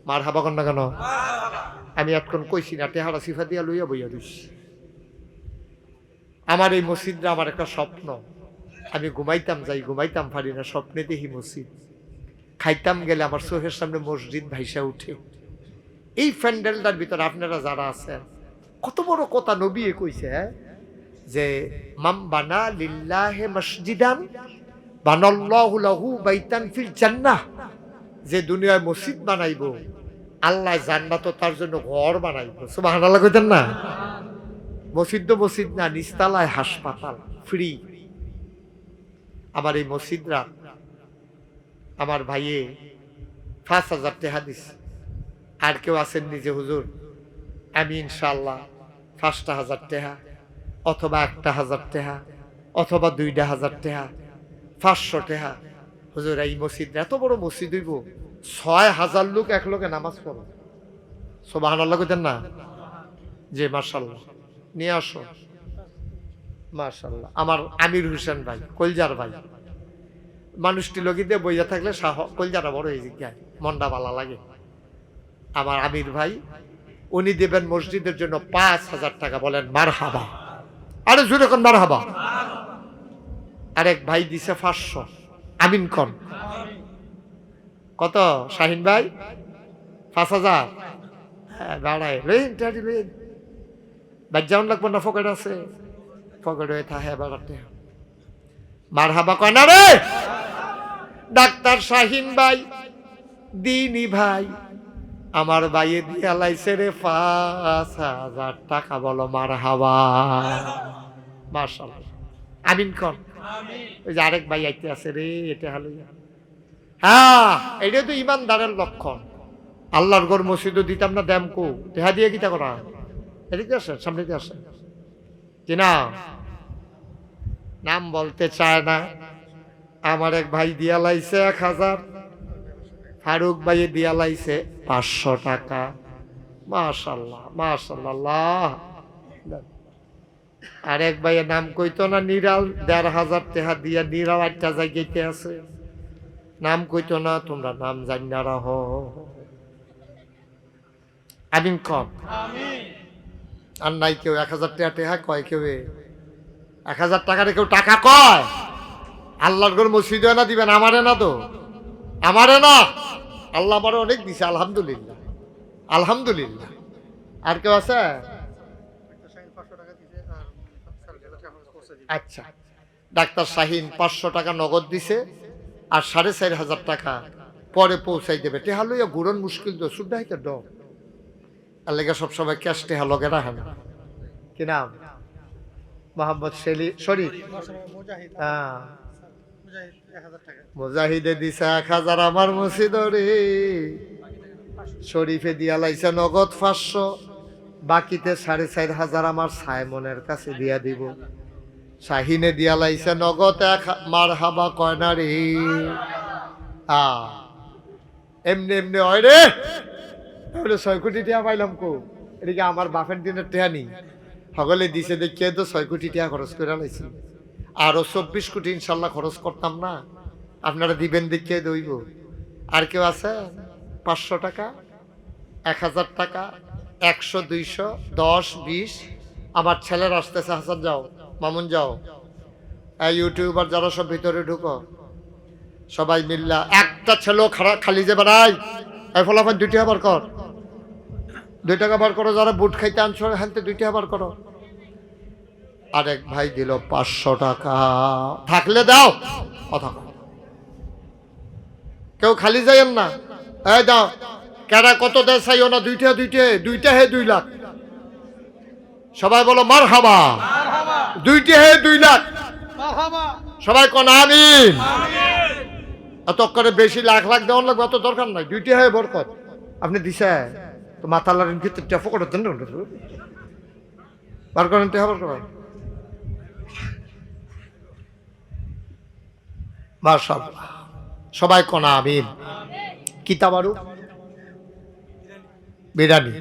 মার হাবা কর না কেন? আমি এখন কইছি না, টেহারা সিফা দিয়া লইয়া বইয়া দিছি। আমার এই মসজিদটা আমার একটা স্বপ্ন। আমি ঘুমাইতাম যাই, ঘুমাইতাম পারি না, স্বপ্নে দেখি মসজিদ। খাইতাম গেলে আমার চোখের সামনে মসজিদ ভাইসা উঠে। এই প্যান্ডেলটার ভিতরে আপনারা যারা আছেন, কত বড় কথা নবী কইছে যে মাম বানা লিল্লাহি মসজিদান বানাল্লাহু লাহু বাইতান ফিল জান্নাহ। যে দুনিয়ায় মসজিদ বানাইবো, আল্লাহ জান্নাত তার জন্য ঘর বানাইবো। সুবহানাল্লাহ কইতেন না? মসজিদ তো মসজিদ না, নিস্তালায় হাসপাতাল, ফ্রি। আমার এই মসজিদরা আমার ভাইয়ে 5,000 টাকা দিছে। আর কেউ আছেন নিজে হুজুর আমি ইনশাআল্লাহ 5,000 টাকা অথবা 1,000 টাকা অথবা 2,000 টাকা 500 টাকা, হুজুর এই মসজিদ এত বড় মসজিদ হইব, 6,000 লোক এক লোকে নামাজ পড়ো। সুবহানাল্লাহ কইতেন না? যে মাশাআল্লাহ নিয়ে আসো। মাশাআল্লাহ আমার আমির হোসেন ভাই, কলজার ভাই, মানুষটি লগিতে বইয়া থাকলে কলজারা বড় হয়ে যায়, মনটা ভালো লাগে। আমার আমির ভাই উনি দেবেন মসজিদের জন্য 5,000 টাকা। বলেন মারহাবা, আরে জোরে কোন মারহাবা। আরেক ভাই দিছে 500। আমিন কোন? কত শাহিন ভাই? 5,000। হ্যাঁ বাড়ায় লেন টাড়ি লেন, বাজ্জাউন লাগবে না, ফকেট আছে, ফকেট হয়ে থাকে বাড়াতে। মারহাবা কয় না রে? ডাক্তার শাহিন ভাই, দিনী ভাই, আমার ভাইয়ে দিয়া লাইছে রে 5,000 টাকা। বলো মারহাবা। মাশাআল্লাহ আমিন কোন? ওই যে আরেক ভাই আইতে আছে রে, এটা হলো হ্যাঁ, এটা তো ইমানদারের লক্ষণ। আল্লাহর ঘর মসজিদও দিতাম না, দেম কো টেহা দিয়ে কিতা করা। এদিকে আসেন, সামনে দিয়ে আসেন। কি না নাম বলতে চায় না। আমার এক ভাই দিয়া লাইছে 1,000, ফারুক ভাইয়ে দিয়া লাইছে 500 টাকা। মাশাআল্লাহ মাশাআল্লাহ। আরেক ভাইয়ের নাম কইতো না, নিরাল 1,500 টাকা দিয়া নিরাল একটা জায়গাতে আছে, নাম কইতো না, তোমরা নাম জানি না রাহ। আমিন কম। আর নাই কেউ 1,000 টাকা কয়, কেউ 1,000 টাকারে কেউ টাকা কয়? আল্লাহর ঘর মসজিদে না দিবেন, আমারে না তো, আমারে না, আল্লাহ আমারে অনেক দিছে, আলহামদুলিল্লাহ আলহামদুলিল্লাহ। আর কেউ আছে? আচ্ছা, ডাক্তার শাহিন 500 টাকা নগদ দিছে, আর 4,500 টাকা পরে পৌঁছাই দেবে। টেহা লইয়া ঘুরন মুশকিল তো, শুদ্ধ হাইতে ড আল্লাহ সবসময় ক্যাশ টেহা লগে রাখে না। কি নাম? মোহাম্মদ শরীফ। হ্যাঁ মুজাহিদে দিছে 1,000 আমার মসজিদ রে। শরীফে দিয়া লাইছে নগদ 500, বাকিতে 4,500 আমার সাইমনের কাছে দিয়া দিব। শাহিনে দিয়া লাইছে নগদ 1। মারহাবা কয় না রে? এমনি এমনি হয় রে। 6 কোটি টাকা পাইলাম কো? এদিকে আমার বাপের দিনের টেহা নি, সকলে দিছে দেখিয়ে তো 6 কোটি টাকা খরচ করে লাইছি। আরো 24 কোটি ইনশাল্লাহ খরচ করতাম না, আপনারা দিবেন দেখিয়ে দইব। আর কেউ আছে? 500 টাকা, 1,000 টাকা, 100, 200, 10, 20। আমার ছেলের আসতেছে, হাসান যাও, মামুন যাও, ইউটিউবার যারা সব ভিতরে ঢুকো, সবাই মিল্লা। একটা ছেলেও খালি যে বানাই, এই ফলাফল 2 টাকা বার কর, 2 টাকা বার করো। যারা বুট খাইতে আনছো হানতে 2 টাকা বার করো। আরেক ভাই দিল 500 টাকা। থাকলে দাও, কথা কেউ খালি যাইয়েন না। এই দাও, কেডা কত দেয় চাইও না, 2 টাকা 2 টাকা হে 2 লাখ। সবাই বলো মারহাবা। 2 টাকা হে 2 লাখ। সবাই কোন আমিন। এত করে বেশি লাখ লাখ দেওয়ার লাগবে, অত দরকার নাই। 2 টাকা হে বরকত। আপনি দিছে তো মাথা লাগান ভিতরে টেফো করে দেন, বার করেন টেহা বার করেন। মাশাআল্লাহ সবাই কোনা আমিন কিতাবারু বিরানি